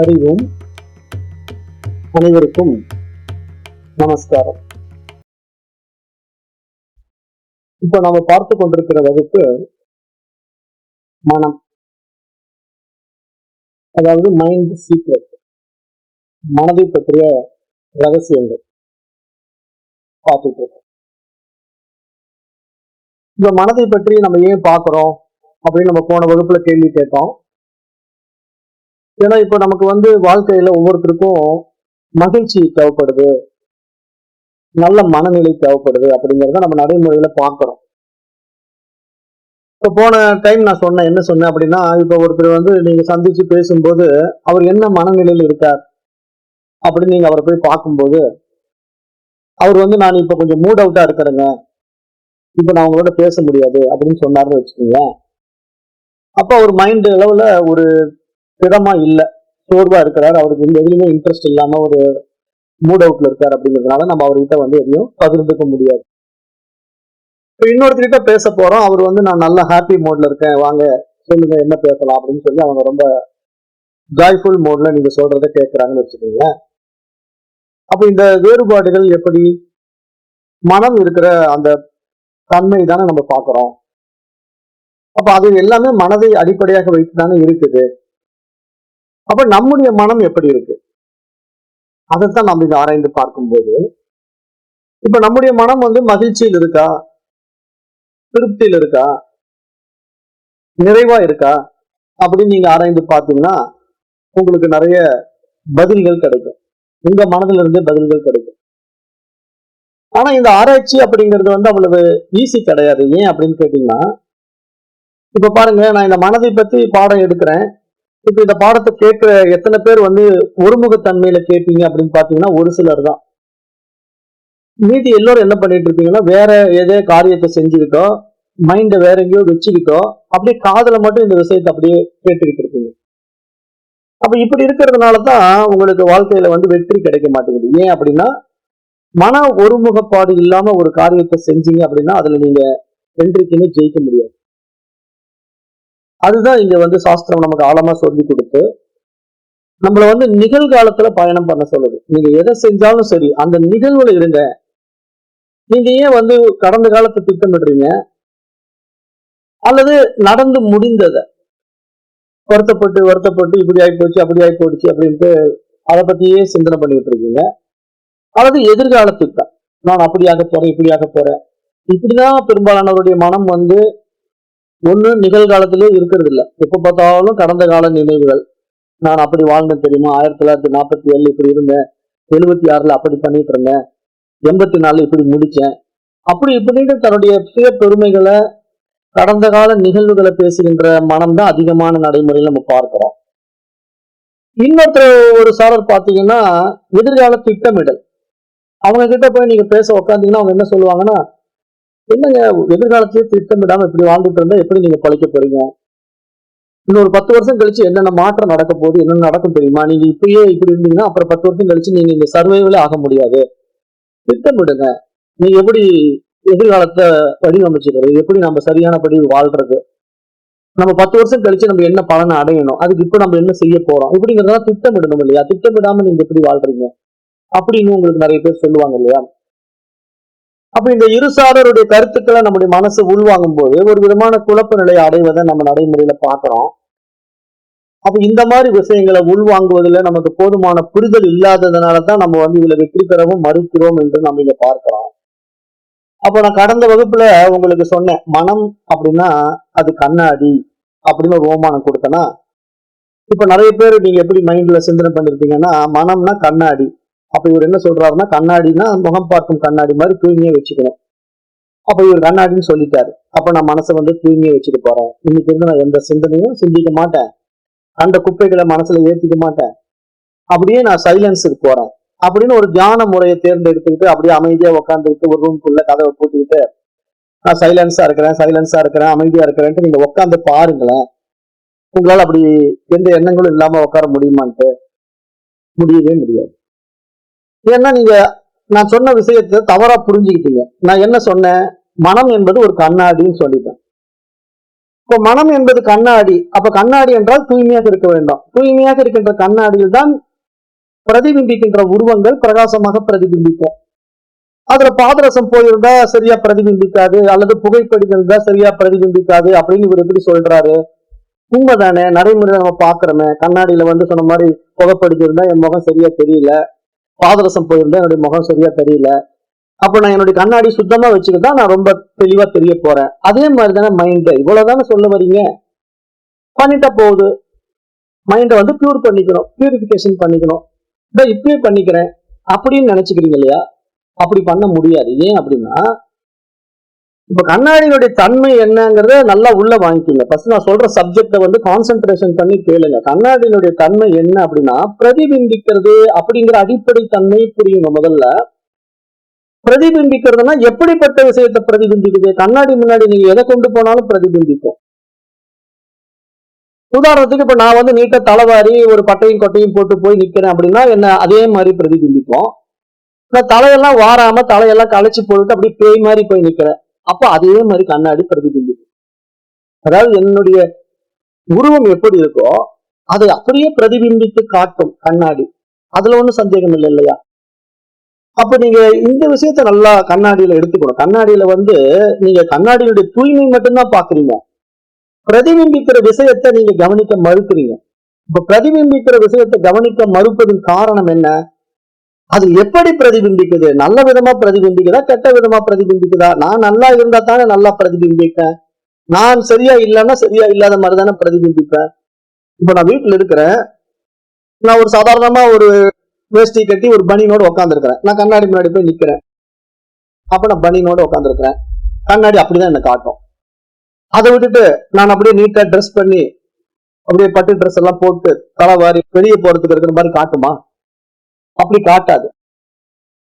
அறிவும் அனைவருக்கும் நமஸ்காரம். இப்ப நாம பார்த்து கொண்டிருக்கிற வகுப்பு மனம், அதாவது மைண்ட் சீக்ரெட், மனதை பற்றிய ரகசியங்கள் பார்த்துட்டு இருக்கோம். இந்த மனதை பற்றி நம்ம ஏன் பார்க்கிறோம் அப்படின்னு நம்ம போன வகுப்புல கேள்வி கேட்டோம். ஏன்னா இப்ப நமக்கு வாழ்க்கையில ஒவ்வொருத்தருக்கும் மகிழ்ச்சி தேவைப்படுது, நல்ல மனநிலை தேவைப்படுது அப்படிங்கறத நம்ம நடைமுறையில பார்க்கிறோம். இப்ப போன டைம் நான் என்ன சொன்னேன் அப்படின்னா, இப்ப ஒருத்தர் நீங்க சந்திச்சு பேசும்போது அவர் என்ன மனநிலையில் இருக்கார் அப்படின்னு நீங்க அவரை போய் பார்க்கும்போது, அவர் நான் இப்ப கொஞ்சம் மூட் அவுட்டா இருக்கிறேங்க, இப்ப நான் அவங்களோட பேச முடியாது அப்படின்னு சொன்னாருன்னு வச்சுக்கோங்களேன். அப்ப அவர் மைண்ட் அளவுல ஒரு திடமா இல்ல, சோர்வா இருக்கிறார், அவருக்கு எதுலையுமே இன்ட்ரெஸ்ட் இல்லாம ஒரு மூட் அவுட்ல இருக்காரு. அப்படிங்கிறதுனால நம்ம அவர்கிட்ட எதையும் பகிர்ந்துக்க முடியாது. இப்ப இன்னொருத்தர்கிட்ட பேச போறோம், அவர் நான் நல்ல ஹாப்பி மோட்ல இருக்கேன், வாங்க சொல்லுங்க என்ன பேசலாம் அப்படின்னு சொல்லி அவங்க ரொம்ப ஜாய்ஃபுல் மோட்ல நீங்க சொல்றத கேட்கறாங்கன்னு வச்சுக்கோங்க. அப்ப இந்த வேறுபாடுகள் எப்படி? மனம் இருக்கிற அந்த தன்மை தானே நம்ம பார்க்கிறோம். அப்ப அது எல்லாமே மனதை அடிப்படையாக வைத்து தானே இருக்குது. அப்ப நம்முடைய மனம் எப்படி இருக்கு, அதைத்தான் நம்ம இங்க ஆராய்ந்து பார்க்கும்போது, இப்ப நம்முடைய மனம் மகிழ்ச்சியில் இருக்கா, திருப்தியில் இருக்கா, நிறைவா இருக்கா அப்படின்னு நீங்க ஆராய்ந்து பார்த்தீங்கன்னா உங்களுக்கு நிறைய பதில்கள் கிடைக்கும், உங்க மனதில இருந்தே பதில்கள் கிடைக்கும். ஆனா இந்த ஆராய்ச்சி அப்படிங்கிறது அவ்வளவு ஈஸி கிடையாது. ஏன் அப்படின்னு கேட்டீங்கன்னா, இப்ப பாருங்க, நான் இந்த மனதை பத்தி பாடம் எடுக்கிறேன். இப்ப இந்த பாடத்தை கேட்கிற எத்தனை பேர் ஒருமுகத்தன்மையில கேட்பீங்க அப்படின்னு பாத்தீங்கன்னா ஒரு சிலர் தான். மீதி எல்லோரும் என்ன பண்ணிட்டு இருப்பீங்கன்னா, வேற ஏதோ காரியத்தை செஞ்சுக்கிட்டோ, மைண்ட வேற எங்கேயோ வச்சுக்கிட்டோ, அப்படியே காதுல மட்டும் இந்த விஷயத்தை அப்படியே கேட்டுக்கிட்டு இருப்பீங்க. அப்ப இப்படி இருக்கிறதுனாலதான் உங்களுக்கு வாழ்க்கையில வெற்றி கிடைக்க மாட்டேங்குது. ஏன் அப்படின்னா, மன ஒருமுகப்பாடு இல்லாம ஒரு காரியத்தை செஞ்சீங்க அப்படின்னா அதுல நீங்க வெற்றிக்குன்னு ஜெயிக்க முடியாது. அதுதான் இங்க சாஸ்திரம் நமக்கு ஆழமா சொல்லி கொடுத்து நம்மள நிகழ்காலத்துல பயணம் பண்ண சொல்லுது. நீங்க எதை செஞ்சாலும் சரி அந்த நிகழ்வுல இருங்க. நீங்க ஏன் கடந்த காலத்தை திட்டமிடுறீங்க, அல்லது நடந்து முடிந்தத வருத்தப்பட்டு வருத்தப்பட்டு இப்படி ஆகி போச்சு அப்படி ஆகி போச்சு அப்படின்ட்டு அதை பத்தியே சிந்தனை பண்ணிட்டு இருக்கீங்க. அல்லது எதிர்காலத்துக்கு நான் அப்படியாக போறேன் இப்படியாக போறேன். இப்படிதான் பெரும்பாலானவருடைய மனம் ஒண்ணு நிகழ்காலத்திலே இருக்கிறது இல்லை. எப்ப பார்த்தாலும் கடந்த கால நினைவுகள். நான் அப்படி வாழ்ந்தேன் தெரியுமா, 1947 இப்படி இருந்தேன், 76 அப்படி பண்ணிட்டு இருந்தேன், 84 இப்படி முடிச்சேன், அப்படி இப்படின்னு தன்னுடைய சுய பெருமைகளை கடந்த கால நிகழ்வுகளை பேசுகின்ற மனம் தான் அதிகமான நடைமுறையில் நம்ம பார்க்கிறோம். இன்னொருத்தர் ஒரு சாரர் பார்த்தீங்கன்னா எதிர்கால திட்டமிடல். அவங்க கிட்ட போய் நீங்க பேச உட்காந்தீங்கன்னா அவங்க என்ன சொல்லுவாங்கன்னா, என்னங்க எதிர்காலத்தையே திட்டமிடாம இப்படி வாழ்ந்துட்டு இருந்தா எப்படி நீங்க பழைக்க போறீங்க, இன்னொரு 10 வருஷம் கழிச்சு என்னென்ன மாற்றம் நடக்க போகுது, என்னென்ன நடக்கும் தெரியுமா, நீங்க இப்பயே இப்படி இருந்தீங்கன்னா அப்புறம் 10 வருஷம் கழிச்சு நீங்க இந்த சர்வைவலே ஆக முடியாது. திட்டமிடுங்க, நீங்க எப்படி எதிர்காலத்தை வடிவமைச்சுக்கிறது, எப்படி நம்ம சரியானபடி வாழ்றது, நம்ம 10 வருஷம் கழிச்சு நம்ம என்ன பலனை அடையணும், அதுக்கு இப்ப நம்ம என்ன செய்ய போறோம், இப்படிங்கிறதெல்லாம் திட்டமிடணும் இல்லையா. திட்டமிடாம நீங்க எப்படி வாழ்றீங்க அப்படின்னு உங்களுக்கு நிறைய பேர் சொல்லுவாங்க இல்லையா. அப்ப இந்த இருசாரருடைய கருத்துக்களை நம்முடைய மனசு உள்வாங்கும் போது ஒரு விதமான குழப்ப நிலையை அடைவதை நம்ம நடைமுறையில பார்க்கிறோம். அப்ப இந்த மாதிரி விஷயங்களை உள்வாங்குவதில் நமக்கு போதுமான புரிதல் இல்லாததுனாலதான் நம்ம இதுல வெற்றி பெறவும் மறுக்கிறோம் என்று நம்ம இங்க பார்க்கிறோம். அப்ப நான் கடந்த வகுப்புல உங்களுக்கு சொன்னேன், மனம் அப்படின்னா அது கண்ணாடி அப்படின்னு ஒரு ஓமானம் கொடுத்தனா. இப்ப நிறைய பேர் நீங்க எப்படி மைண்ட்ல சிந்தனை பண்ணிருப்பீங்கன்னா, மனம்னா கண்ணாடி. அப்ப இவர் என்ன சொல்றாருன்னா, கண்ணாடினா முகம் பார்க்கும் கண்ணாடி மாதிரி தூய்மையா வச்சுக்கணும். அப்ப இவர் கண்ணாடின்னு சொல்லிட்டாரு. அப்ப நான் மனசை தூய்மையா வச்சுக்க போறேன், இன்னைக்கு நான் எந்த சிந்தனையும் சிந்திக்க மாட்டேன், அந்த குப்பைகளை மனசுல ஏத்திக்க மாட்டேன், அப்படியே நான் சைலன்ஸுக்கு போறேன் அப்படின்னு ஒரு தியான முறையை தேர்ந்தெடுத்துக்கிட்டு அப்படியே அமைதியா உட்காந்துக்கிட்டு ஒரு ரூம்குள்ள கதவை பூட்டிக்கிட்டு நான் சைலன்ஸா இருக்கிறேன் அமைதியா இருக்கிறேன்ட்டு நீங்க உட்காந்து பாருங்களேன். உங்களால அப்படி எந்த எண்ணங்களும் இல்லாம உட்கார முடியுமான்ட்டு முடியவே முடியாது. ஏன்னா நீங்க நான் சொன்ன விஷயத்தை தவறா புரிஞ்சுக்கிட்டீங்க. நான் என்ன சொன்னேன், மனம் என்பது ஒரு கண்ணாடின்னு சொல்லிட்டேன். இப்ப மனம் என்பது கண்ணாடி. அப்ப கண்ணாடி என்றால் தூய்மையாக இருக்க வேண்டும். தூய்மையாக இருக்கின்ற கண்ணாடியில் தான் பிரதிபிம்பிக்கின்ற உருவங்கள் பிரகாசமாக பிரதிபிம்பிக்கும். அதுல பாதரசம் போயிருந்தா சரியா பிரதிபிம்பிக்காது, அல்லது புகைப்படிகள் இருந்தா சரியா பிரதிபிம்பிக்காது அப்படின்னு இவர் எப்படி சொல்றாரு? உண்மைதானே, நடைமுறை நம்ம பாக்குறோமே. கண்ணாடியில சொன்ன மாதிரி புகைப்படிச்சிருந்தா என் முகம் சரியா தெரியல, பாதரசம் போயிருந்தா என்னுடைய முகம் சரியா தெரியல. அப்ப நான் என்னுடைய கண்ணாடி சுத்தமா வச்சுக்கிட்டா நான் ரொம்ப தெளிவா தெரிய போறேன். அதே மாதிரி தானே மைண்ட். இவ்வளவுதானே சொல்ல வரீங்க. பண்ணிட்டா போகுது. மைண்டை பியூர் பண்ணிக்கணும், பியூரிபிகேஷன் பண்ணிக்கணும். இப்பயே பண்ணிக்கிறேன் அப்படின்னு நினைச்சுக்கிறீங்க இல்லையா? அப்படி பண்ண முடியாது. ஏன் அப்படின்னா, இப்ப கண்ணாடியினுடைய தன்மை என்னங்கிறத நல்லா உள்ள வாங்கிக்கோங்க. ஃபர்ஸ்ட் நான் சொல்ற சப்ஜெக்ட கான்சென்ட்ரேஷன் பண்ணி கேளுங்க. கண்ணாடியினுடைய தன்மை என்ன அப்படின்னா, பிரதிபிம்பிக்கிறது அப்படிங்கிற அடிப்படை தன்மை புரியுங்க. முதல்ல பிரதிபிம்பிக்கிறதுனா எப்படிப்பட்ட விஷயத்தை பிரதிபிம்பிக்குது? கண்ணாடி முன்னாடி நீங்க எதை கொண்டு போனாலும் பிரதிபிம்பிக்கும். உதாரணத்துக்கு இப்ப நான் நீட்டா தலைவாரி ஒரு பட்டையும் கொட்டையும் போட்டு போய் நிக்கிறேன் அப்படின்னா என்ன அதே மாதிரி பிரதிபிம்பிக்கும். நான் தலையெல்லாம் வாராம தலையெல்லாம் களைச்சு போட்டு அப்படியே பேய் மாதிரி போய் நிக்கிறேன், அப்ப அதே மாதிரி கண்ணாடி பிரதிபிம்பிக்கும். அதாவது என்னுடைய உருவம் எப்படி இருக்கோ அதை அப்படியே பிரதிபிம்பித்து காட்டும் கண்ணாடி. அதுல ஒண்ணும் சந்தேகம் இல்லை இல்லையா? அப்ப நீங்க இந்த விஷயத்த நல்லா கண்ணாடியில எடுத்துக்கணும். கண்ணாடியில நீங்க கண்ணாடியுடைய தூய்மை மட்டும்தான் பாக்குறீங்க, பிரதிபிம்பிக்கிற விஷயத்தை நீங்க கவனிக்க மறுக்கிறீங்க. இப்ப பிரதிபிம்பிக்கிற விஷயத்தை கவனிக்க மறுப்பதின் காரணம் என்ன? அது எப்படி பிரதிபிம்பிக்குது? நல்ல விதமா பிரதிபிம்பிக்குதா, கெட்ட விதமா பிரதிபிம்பிக்குதா? நான் நல்லா இருந்தா தானே நல்லா பிரதிபிம்பிப்பேன், நான் சரியா இல்லைன்னா சரியா இல்லாத மாதிரி தானே பிரதிபிம்பிப்பேன். இப்ப நான் வீட்டுல இருக்கிறேன், நான் ஒரு சாதாரணமா ஒரு வேஷ்டி கட்டி ஒரு பனியனோட உட்காந்துருக்கிறேன். நான் கண்ணாடி முன்னாடி போய் நிக்கிறேன், அப்ப நான் பனியனோட உட்காந்துருக்கிறேன். கண்ணாடி அப்படிதான் என்ன காட்டும். அதை விட்டுட்டு நான் அப்படியே நீட்டா ட்ரெஸ் பண்ணி அப்படியே பட்டு ட்ரெஸ் எல்லாம் போட்டு தலைவாரி வெளியே போறதுக்கு இருக்கிற மாதிரி காட்டுமா? அப்படி காட்டாது.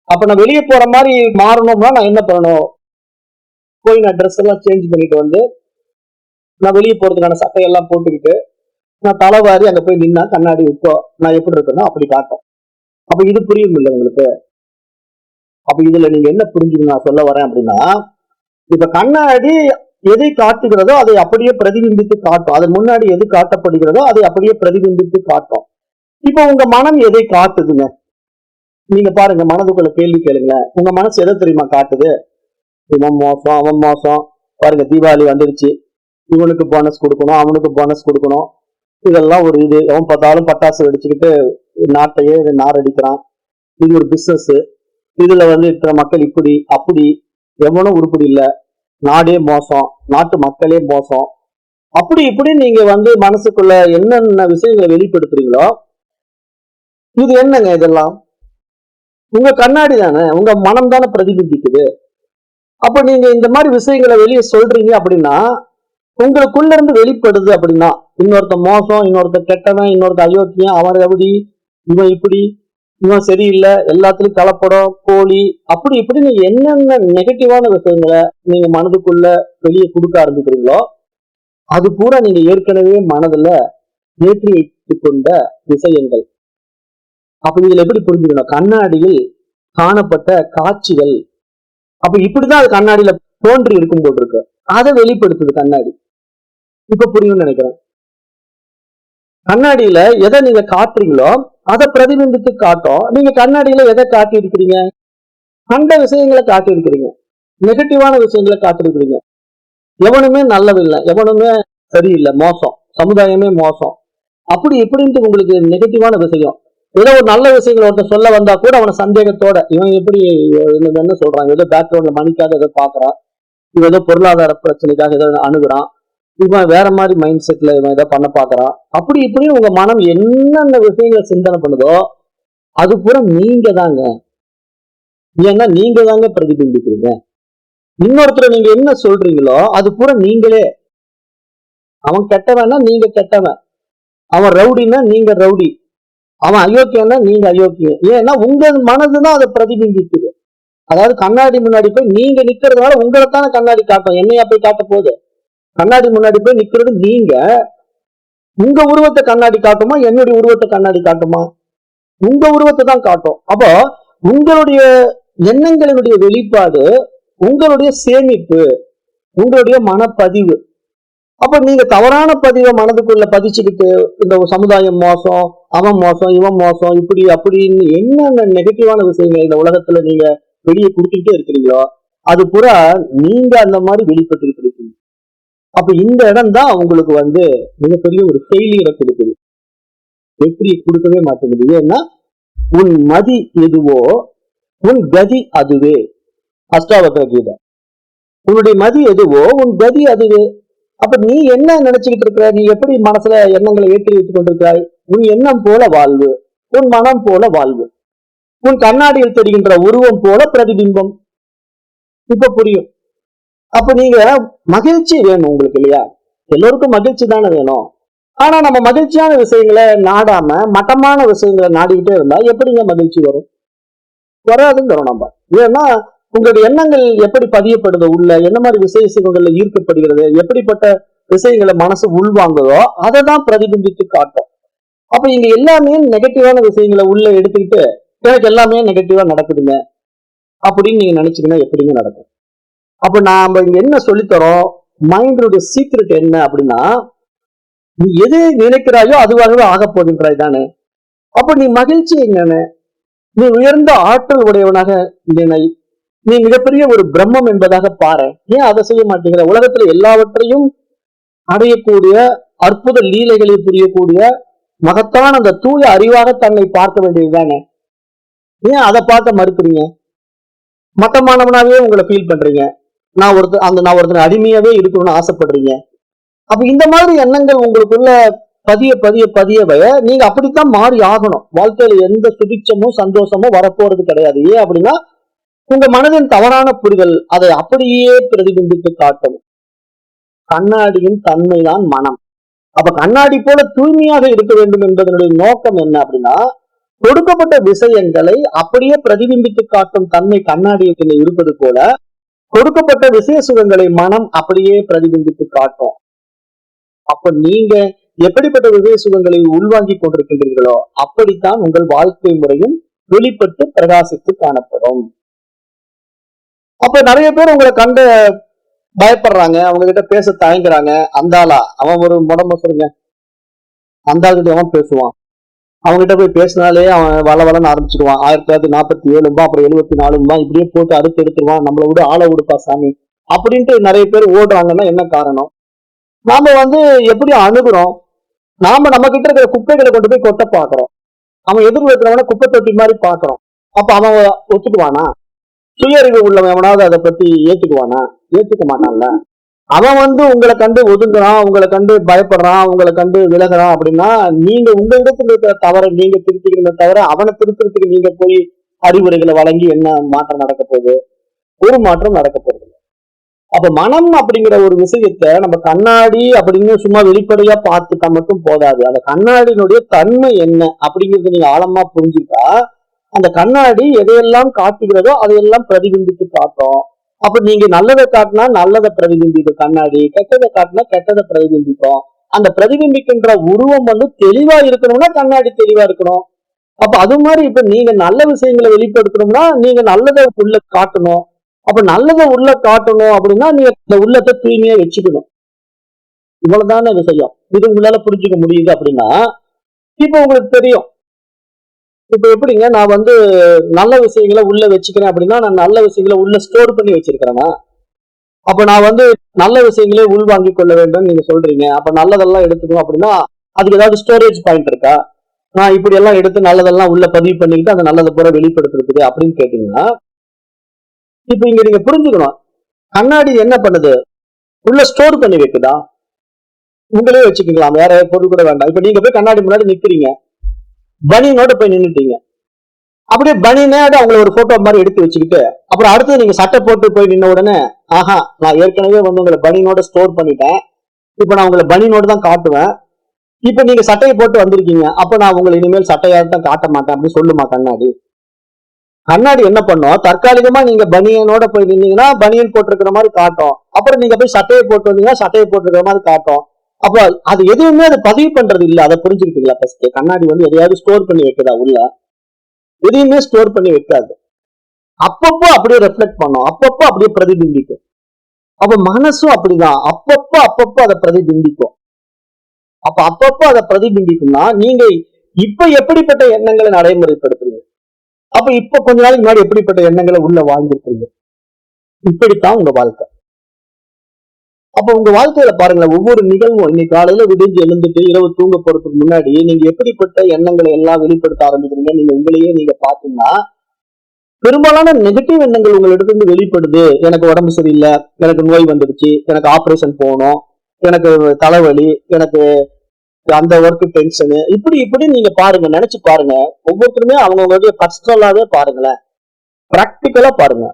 அப்ப நான் வெளியே போற மாதிரி மாறணும்னா நான் என்ன பண்ணணும்? போய் நான் ட்ரெஸ் எல்லாம் சேஞ்ச் பண்ணிட்டு நான் வெளியே போறதுக்கான சட்டையெல்லாம் போட்டுக்கிட்டு நான் தலைவாரி அங்க போய் நின்னா கண்ணாடி இப்போ நான் எப்படி இருக்கணும் அப்படி காட்டும். அப்ப இது புரியும் இல்லை உங்களுக்கு? அப்ப இதுல நீங்க என்ன புரிஞ்சுக்கணும் நான் சொல்ல வரேன் அப்படின்னா, இப்ப கண்ணாடி எதை காட்டுகிறதோ அதை அப்படியே பிரதிபிம்பித்து காட்டும். அதன் முன்னாடி எது காட்டப்படுகிறதோ அதை அப்படியே பிரதிபிம்பித்து காட்டும். இப்ப உங்க மனம் எதை காட்டுதுங்க? நீங்க பாருங்க, மனதுக்குள்ள கேள்வி கேளுங்களேன். உங்க மனசு எதை தெரியுமா காட்டுது? இவன் மோசம், அவன் மோசம். பாருங்க, தீபாவளி வந்துருச்சு, இவனுக்கு போனஸ் கொடுக்கணும், அவனுக்கு போனஸ் கொடுக்கணும், இதெல்லாம் ஒரு இது. அவன் பார்த்தாலும் பட்டாசு வெடிச்சுக்கிட்டு நாட்டையே நாரடிக்கிறான். இது ஒரு பிசினஸ். இதுல இத்தனை மக்கள் இப்படி அப்படி, எவனும் உருப்படி இல்லை, நாடே மோசம், நாட்டு மக்களே மோசம், அப்படி இப்படி நீங்க மனசுக்குள்ள என்னென்ன விஷயங்களை வெளிப்படுத்துறீங்களோ இது என்னங்க? இதெல்லாம் உங்க கண்ணாடி தானே, உங்க மனம் தானே பிரதிபிம்பிக்குது. அப்ப நீங்க இந்த மாதிரி விஷயங்களை வெளியே சொல்றீங்க அப்படின்னா உங்களுக்குள்ள இருந்து வெளிப்படுது. அப்படின்னா இன்னொருத்த மோசம், இன்னொருத்த கெட்டவன், இன்னொருத்த அயோக்கியம், அவன் எப்படி, இவன் இப்படி, இவன் சரியில்லை, எல்லாத்துலயும் கலப்படம், போலி, அப்படி இப்படி நீங்க என்னென்ன நெகட்டிவான விஷயங்களை நீங்க மனதுக்குள்ள வெளியே கொடுக்க ஆரம்பிக்கிறீங்களோ அது பூரா நீங்க ஏற்கனவே மனதுல ஏற்றி வைத்துக் கொண்ட விஷயங்கள். அப்ப இதுல எப்படி புரிஞ்சுக்கணும்? கண்ணாடியில் காணப்பட்ட காட்சிகள் அப்ப இப்படிதான் அது கண்ணாடியில தோன்றி இருக்கும் போது இருக்கு, அதை வெளிப்படுத்துது கண்ணாடி. இப்ப புரியும்னு நினைக்கிறேன். கண்ணாடியில எதை நீங்க காட்டுறீங்களோ அதை பிரதிபிம்பித்து காட்டும். நீங்க கண்ணாடியில எதை காட்டி இருக்கிறீங்க? கண்ட விஷயங்களை காட்டி இருக்கிறீங்க, நெகட்டிவான விஷயங்களை காட்டிருக்கிறீங்க. எவனுமே நல்லவில்லை, எவனுமே சரியில்லை, மோசம், சமுதாயமே மோசம், அப்படி இப்படின்ட்டு உங்களுக்கு நெகட்டிவான விஷயம். ஏதோ ஒரு நல்ல விஷயங்கள் ஒருத்தர் சொல்ல வந்தா கூட அவனை சந்தேகத்தோட, இவன் எப்படி என்ன சொல்றாங்க, ஏதோ பேக்ரவுண்ட்ல மணிக்காக ஏதோ பாக்குறான், இவன் ஏதோ பொருளாதார பிரச்சனைக்காக ஏதோ அணுகுறான், இவன் வேற மாதிரி மைண்ட் செட்ல இவன் ஏதோ பண்ண பாக்குறான், அப்படி இப்படி உங்க மனம் என்னென்ன விஷயங்களை சிந்தனை பண்ணுதோ அது பூரா நீங்க தாங்க. ஏன்னா நீங்க தாங்க பிரதிபிம்பிக்கிறீங்க. இன்னொருத்தர் நீங்க என்ன சொல்றீங்களோ அது பூரா நீங்களே. அவன் கெட்டவன்னா நீங்க கெட்டவன், அவன் ரவுடின்னா நீங்க ரவுடி, அவன் அயோக்கியன்னா நீங்க அயோக்கியம். ஏன்னா உங்க மனதுதான் அதை பிரதிபிம்பிக்குது. அதாவது கண்ணாடி முன்னாடி போய் நீங்க நிக்கிறதுனால உங்களைத்தானே கண்ணாடி காட்டும், என்னையா போய் காட்ட போகுது? கண்ணாடி முன்னாடி போய் நிக்கிறது நீங்க. உங்க உருவத்தை கண்ணாடி காட்டுமா, என்னுடைய உருவத்தை கண்ணாடி காட்டுமா? உங்க உருவத்தை தான் காட்டும். அப்போ உங்களுடைய எண்ணங்களினுடைய வெளிப்பாடு, உங்களுடைய சேமிப்பு, உங்களுடைய மனப்பதிவு, அப்ப நீங்க தவறான பதிவை மனதுக்குள்ள பதிச்சுக்கிட்டு இந்த சமுதாயம் மோசம், அவன் மோசம், இவன் மோசம், இப்படி அப்படின்னு என்னென்ன நெகட்டிவான விஷயங்கள் இந்த உலகத்துல நீங்க வெளியே கொடுத்துக்கிட்டே இருக்கிறீங்களோ அது பூரா நீங்க அந்த மாதிரி வெளிப்பட்டுக்கிட்டு இருக்கீங்க. அப்ப இந்த இடம் தான் உங்களுக்கு மிகப்பெரிய ஒரு ஃபெயிலியரை கொடுக்குது. வெற்றியை கொடுக்கவே மாட்டேங்குது. ஏன்னா உன் மதி எதுவோ உன் கதி அதுவே. அஷ்டாவக்ர கீதை. உன்னுடைய மதி எதுவோ உன் கதி அதுவே. அப்ப நீ என்ன நினைச்சுக்கிட்டு இருக்க, நீ எப்படி மனசுல எண்ணங்களை ஏற்றி வைத்துக் கொண்டிருக்காய்? உன் எண்ணம் போல வாழ்வு, உன் மனம் போல வாழ்வு, உன் கண்ணாடியில் தெரிகின்ற உருவம் போல பிரதிபிம்பம். இப்ப புரியும். அப்ப நீங்க மகிழ்ச்சி வேணும் உங்களுக்கு இல்லையா? எல்லோருக்கும் மகிழ்ச்சி தானே வேணும். ஆனா நம்ம மகிழ்ச்சியான விஷயங்களை நாடாம மட்டமான விஷயங்களை நாடிக்கிட்டே இருந்தா எப்படிங்க மகிழ்ச்சி வரும்? வராதுங்கிறோம் நம்ம. ஏன்னா உங்களுடைய எண்ணங்கள் எப்படி பதியப்படுதோ, உள்ள என்ன மாதிரி விசேஷங்கள்ல ஈர்க்கப்படுகிறது, எப்படிப்பட்ட விஷயங்களை மனசு உள்வாங்குதோ அதை தான் பிரதிபிம்பித்து காட்டும். அப்ப இங்க எல்லாமே நெகட்டிவான விஷயங்களை உள்ள எடுத்துக்கிட்டு எனக்கு எல்லாமே நெகட்டிவா நடக்குதுங்க அப்படின்னு நீங்க நினைச்சீங்கன்னா எப்படிங்க நடக்கும்? அப்ப நாம இங்க என்ன சொல்லித்தரோம், மைண்டோட சீக்ரெட் என்ன அப்படின்னா, நீ எது நினைக்கிறாயோ அதுவாகவே ஆக போகின்றாய் தானே. அப்ப நீ மகிழ்ச்சி என்னன்னு, நீ உயர்ந்த ஆற்றல் உடையவனாக நினை, நீ மிகப்பெரிய ஒரு பிரம்மம் என்பதாக பாரு. ஏன் அதை செய்ய மாட்டேங்கிற? உலகத்துல எல்லாவற்றையும் அடையக்கூடிய அற்புத லீலைகளை புரியக்கூடிய மகத்தான அந்த தூய அறிவாக தன்னை பார்க்க வேண்டியதுதானே. ஏன் அதை பார்க்க மறுக்கிறீங்க? மட்டமானவனாவே உங்களை ஃபீல் பண்றீங்க. நான் ஒருத்தர் அடிமையாவே இருக்கணும்னு ஆசைப்படுறீங்க. அப்ப இந்த மாதிரி எண்ணங்கள் உங்களுக்குள்ள பதிய பதிய பதியவை நீங்க அப்படித்தான் மாறி ஆகணும். வாழ்க்கையில எந்த சுபிட்சமும் சந்தோஷமும் வரப்போறது கிடையாது. ஏன் அப்படின்னா உங்க மனதின் தவறான புரிதல் அதை அப்படியே பிரதிபிம்பித்து காட்டும். கண்ணாடியின் தன்மைதான் மனம். அப்ப கண்ணாடி போல தூய்மையாக இருக்க வேண்டும் என்பதனுடைய நோக்கம் என்ன அப்படின்னா, கொடுக்கப்பட்ட விஷயங்களை அப்படியே பிரதிபிம்பித்து காட்டும் தன்மை கண்ணாடியத்தில் இருப்பது போல கொடுக்கப்பட்ட விஷய சுகங்களை மனம் அப்படியே பிரதிபிம்பித்து காட்டும். அப்ப நீங்க எப்படிப்பட்ட விஷய சுகங்களை உள்வாங்கி கொண்டிருக்கின்றீர்களோ அப்படித்தான் உங்கள் வாழ்க்கை முறையும் வெளிப்பட்டு பிரகாசித்து காணப்படும். அப்ப நிறைய பேர் உங்களை கண்டு பயப்படுறாங்க, அவங்க கிட்ட பேச தயங்குறாங்க. அந்தாளா அவன் ஒரு முடம்ப சொல்லுங்க, அந்த ஆளுகிட்ட அவன் பேசுவான், அவங்ககிட்ட போய் பேசினாலே அவன் வளவலன்னு ஆரம்பிச்சிடுவான். 1947 அப்புறம் 74 இப்படியே போட்டு அறுத்து எடுத்துருவான், நம்மளை விட ஆளை விடுப்பா சாமி அப்படின்ட்டு நிறைய பேர் ஓடுறாங்கன்னா என்ன காரணம்? நாம எப்படி அணுகுறோம்? நாம நம்ம கிட்ட இருக்கிற குப்பைகளை கொண்டு போய் கொட்ட பாக்குறோம். அவன் எதிர்வு இருக்கிறவன குப்பை தொட்டி மாதிரி பாக்குறோம். அப்ப அவன் ஒத்துக்குவானா? சுய அறிவு உள்ளவன் எவனாவது அதை பத்தி ஏத்துக்குவானா? ஏத்துக்க மாட்டான்ல. அவன் உங்களை கண்டு ஒதுங்குறான், உங்களை கண்டு பயப்படுறான், உங்களை கண்டு விலகுறான் அப்படின்னா நீங்க உங்க இடத்துல இருக்கிற தவறை நீங்க திருத்திக்கிறீங்க தவிர அவனை திருத்துறதுக்கு நீங்க போய் அறிவுரைகளை வழங்கி என்ன மாற்றம் நடக்க போகுது? ஒரு மாற்றம் நடக்க போகுது. அப்ப மனம் அப்படிங்கிற ஒரு விஷயத்த நம்ம கண்ணாடி அப்படின்னு சும்மா வெளிப்படையா பார்த்துட்டா மட்டும் போதாது. அந்த கண்ணாடியினுடைய தன்மை என்ன அப்படிங்கிறது நீங்க ஆழமா புரிஞ்சுட்டா அந்த கண்ணாடி எதையெல்லாம் காட்டுகிறதோ அதையெல்லாம் பிரதிபிம்பித்து காட்டும். அப்ப நீங்க நல்லதை காட்டினா நல்லதை பிரதிபிம்பிக்கும் கண்ணாடி, கெட்டதை காட்டினா கெட்டதை பிரதிபிம்பிக்கும். அந்த பிரதிபிம்பிக்கின்ற உருவம் தெளிவா இருக்கணும்னா கண்ணாடி தெளிவா இருக்கணும். அப்ப அது மாதிரி இப்ப நீங்க நல்ல விஷயங்களை வெளிப்படுத்தணும்னா நீங்க நல்லதை உள்ள காட்டணும். அப்ப நல்லதை உள்ள காட்டணும் அப்படின்னா நீங்க இந்த உள்ளத்தை தூய்மையா வச்சுக்கணும். இவ்வளவுதான விஷயம். இது உங்களால புரிஞ்சுக்க முடியுது அப்படின்னா இப்ப உங்களுக்கு தெரியும். இப்ப எப்படிங்க நான் நல்ல விஷயங்களை உள்ள வச்சுக்கிறேன் அப்படின்னா நான் நல்ல விஷயங்களை உள்ள ஸ்டோர் பண்ணி வச்சிருக்கிறேன்னா அப்ப நான் நல்ல விஷயங்களே உள்வாங்கி கொள்ள வேண்டும் நீங்க சொல்றீங்க. அப்ப நல்லதெல்லாம் எடுத்துக்கணும் அப்படின்னா அதுக்கு ஏதாவது ஸ்டோரேஜ் பாயிண்ட் இருக்கா? நான் இப்படி எல்லாம் எடுத்து நல்லதெல்லாம் உள்ள பதிவு பண்ணிக்கிட்டு அந்த நல்லதை பூரா வெளிப்படுத்துறதுக்கு அப்படின்னு கேட்டீங்கன்னா இப்ப இங்க நீங்க புரிஞ்சுக்கணும், கண்ணாடி என்ன பண்ணுது? உள்ள ஸ்டோர் பண்ணி வைக்குதா? உங்களே வச்சுக்கலாம், வேற பொருள் கூட வேண்டாம். இப்ப நீங்க போய் கண்ணாடி முன்னாடி நிக்கிறீங்க, பனியனோட போய் நின்னுட்டீங்க. அப்படியே பனியனோட அவங்கள ஒரு போட்டோ மாதிரி எடுத்து வச்சுக்கிட்டு அப்புறம் அடுத்து நீங்க சட்டை போட்டு போய் நின்ன உடனே ஆஹா நான் ஏற்கனவே உங்களை பனியனோட ஸ்டோர் பண்ணிட்டேன், இப்ப நான் உங்களை பனியனோட தான் காட்டுவேன், இப்ப நீங்க சட்டையை போட்டு வந்திருக்கீங்க, அப்ப நான் உங்களை இனிமேல் சட்டையாட்டம் காட்ட மாட்டேன் அப்படின்னு சொல்லுமா கண்ணாடி? கண்ணாடி என்ன பண்ணும்? தற்காலிகமா நீங்க பனியனோட போய் நின்னீங்கன்னா பனியன் போட்டிருக்கிற மாதிரி காட்டும். அப்புறம் நீங்க போய் சட்டையை போட்டு வந்தீங்கன்னா சட்டையை போட்டிருக்கிற மாதிரி காட்டும். அப்ப அது எதுவுமே அது பதிவு பண்றது இல்ல. அதை புரிஞ்சுக்கிட்டீங்களா? ஃபர்ஸ்ட் கண்ணாடி எதையாவது ஸ்டோர் பண்ணி வைக்குதா? உள்ள எதையுமே ஸ்டோர் பண்ணி வைக்காது. அப்பப்போ அப்படியே ரெஃப்ளெக்ட் பண்ணும், அப்பப்போ அப்படியே பிரதிபிம்பிக்கும். அப்ப மனசும் அப்படிதான், அப்பப்ப அப்பப்போ அதை பிரதிபிம்பிக்கும். அப்பப்போ அதை பிரதிபிம்பிக்கும்னா நீங்க இப்ப எப்படிப்பட்ட எண்ணங்களை நடைமுறைப்படுத்துறீங்க, அப்ப இப்ப கொஞ்ச நாளைக்கு முன்னாடி எப்படிப்பட்ட எண்ணங்களை உள்ள வாழ்ந்துருக்கீங்க, இப்படித்தான் உங்க வாழ்க்கை. அப்ப உங்க வாழ்க்கையில பாருங்களேன், ஒவ்வொரு நிகழ்வும் இன்னைக்கு காலையில விடிஞ்சு எழுந்துட்டு இரவு தூங்க போறதுக்கு முன்னாடி நீங்க எப்படிப்பட்ட எண்ணங்களை எல்லாம் வெளிப்படுத்த ஆரம்பிக்கிறீங்க, நீங்க உங்களையே நீங்க பாத்தீங்கன்னா பெரும்பாலான நெகட்டிவ் எண்ணங்கள் உங்களிடத்துல வெளிப்படுது. எனக்கு உடம்பு சரியில்லை, எனக்கு நோய் வந்துடுச்சு, எனக்கு ஆபரேஷன் போகணும், எனக்கு தலைவலி, எனக்கு அந்த ஒர்க் டென்ஷனு, இப்படி நீங்க பாருங்க, நினைச்சு பாருங்க. ஒவ்வொருத்தருமே அவங்களுடைய பர்சனலாவே பாருங்களேன், பிராக்டிக்கலா பாருங்க.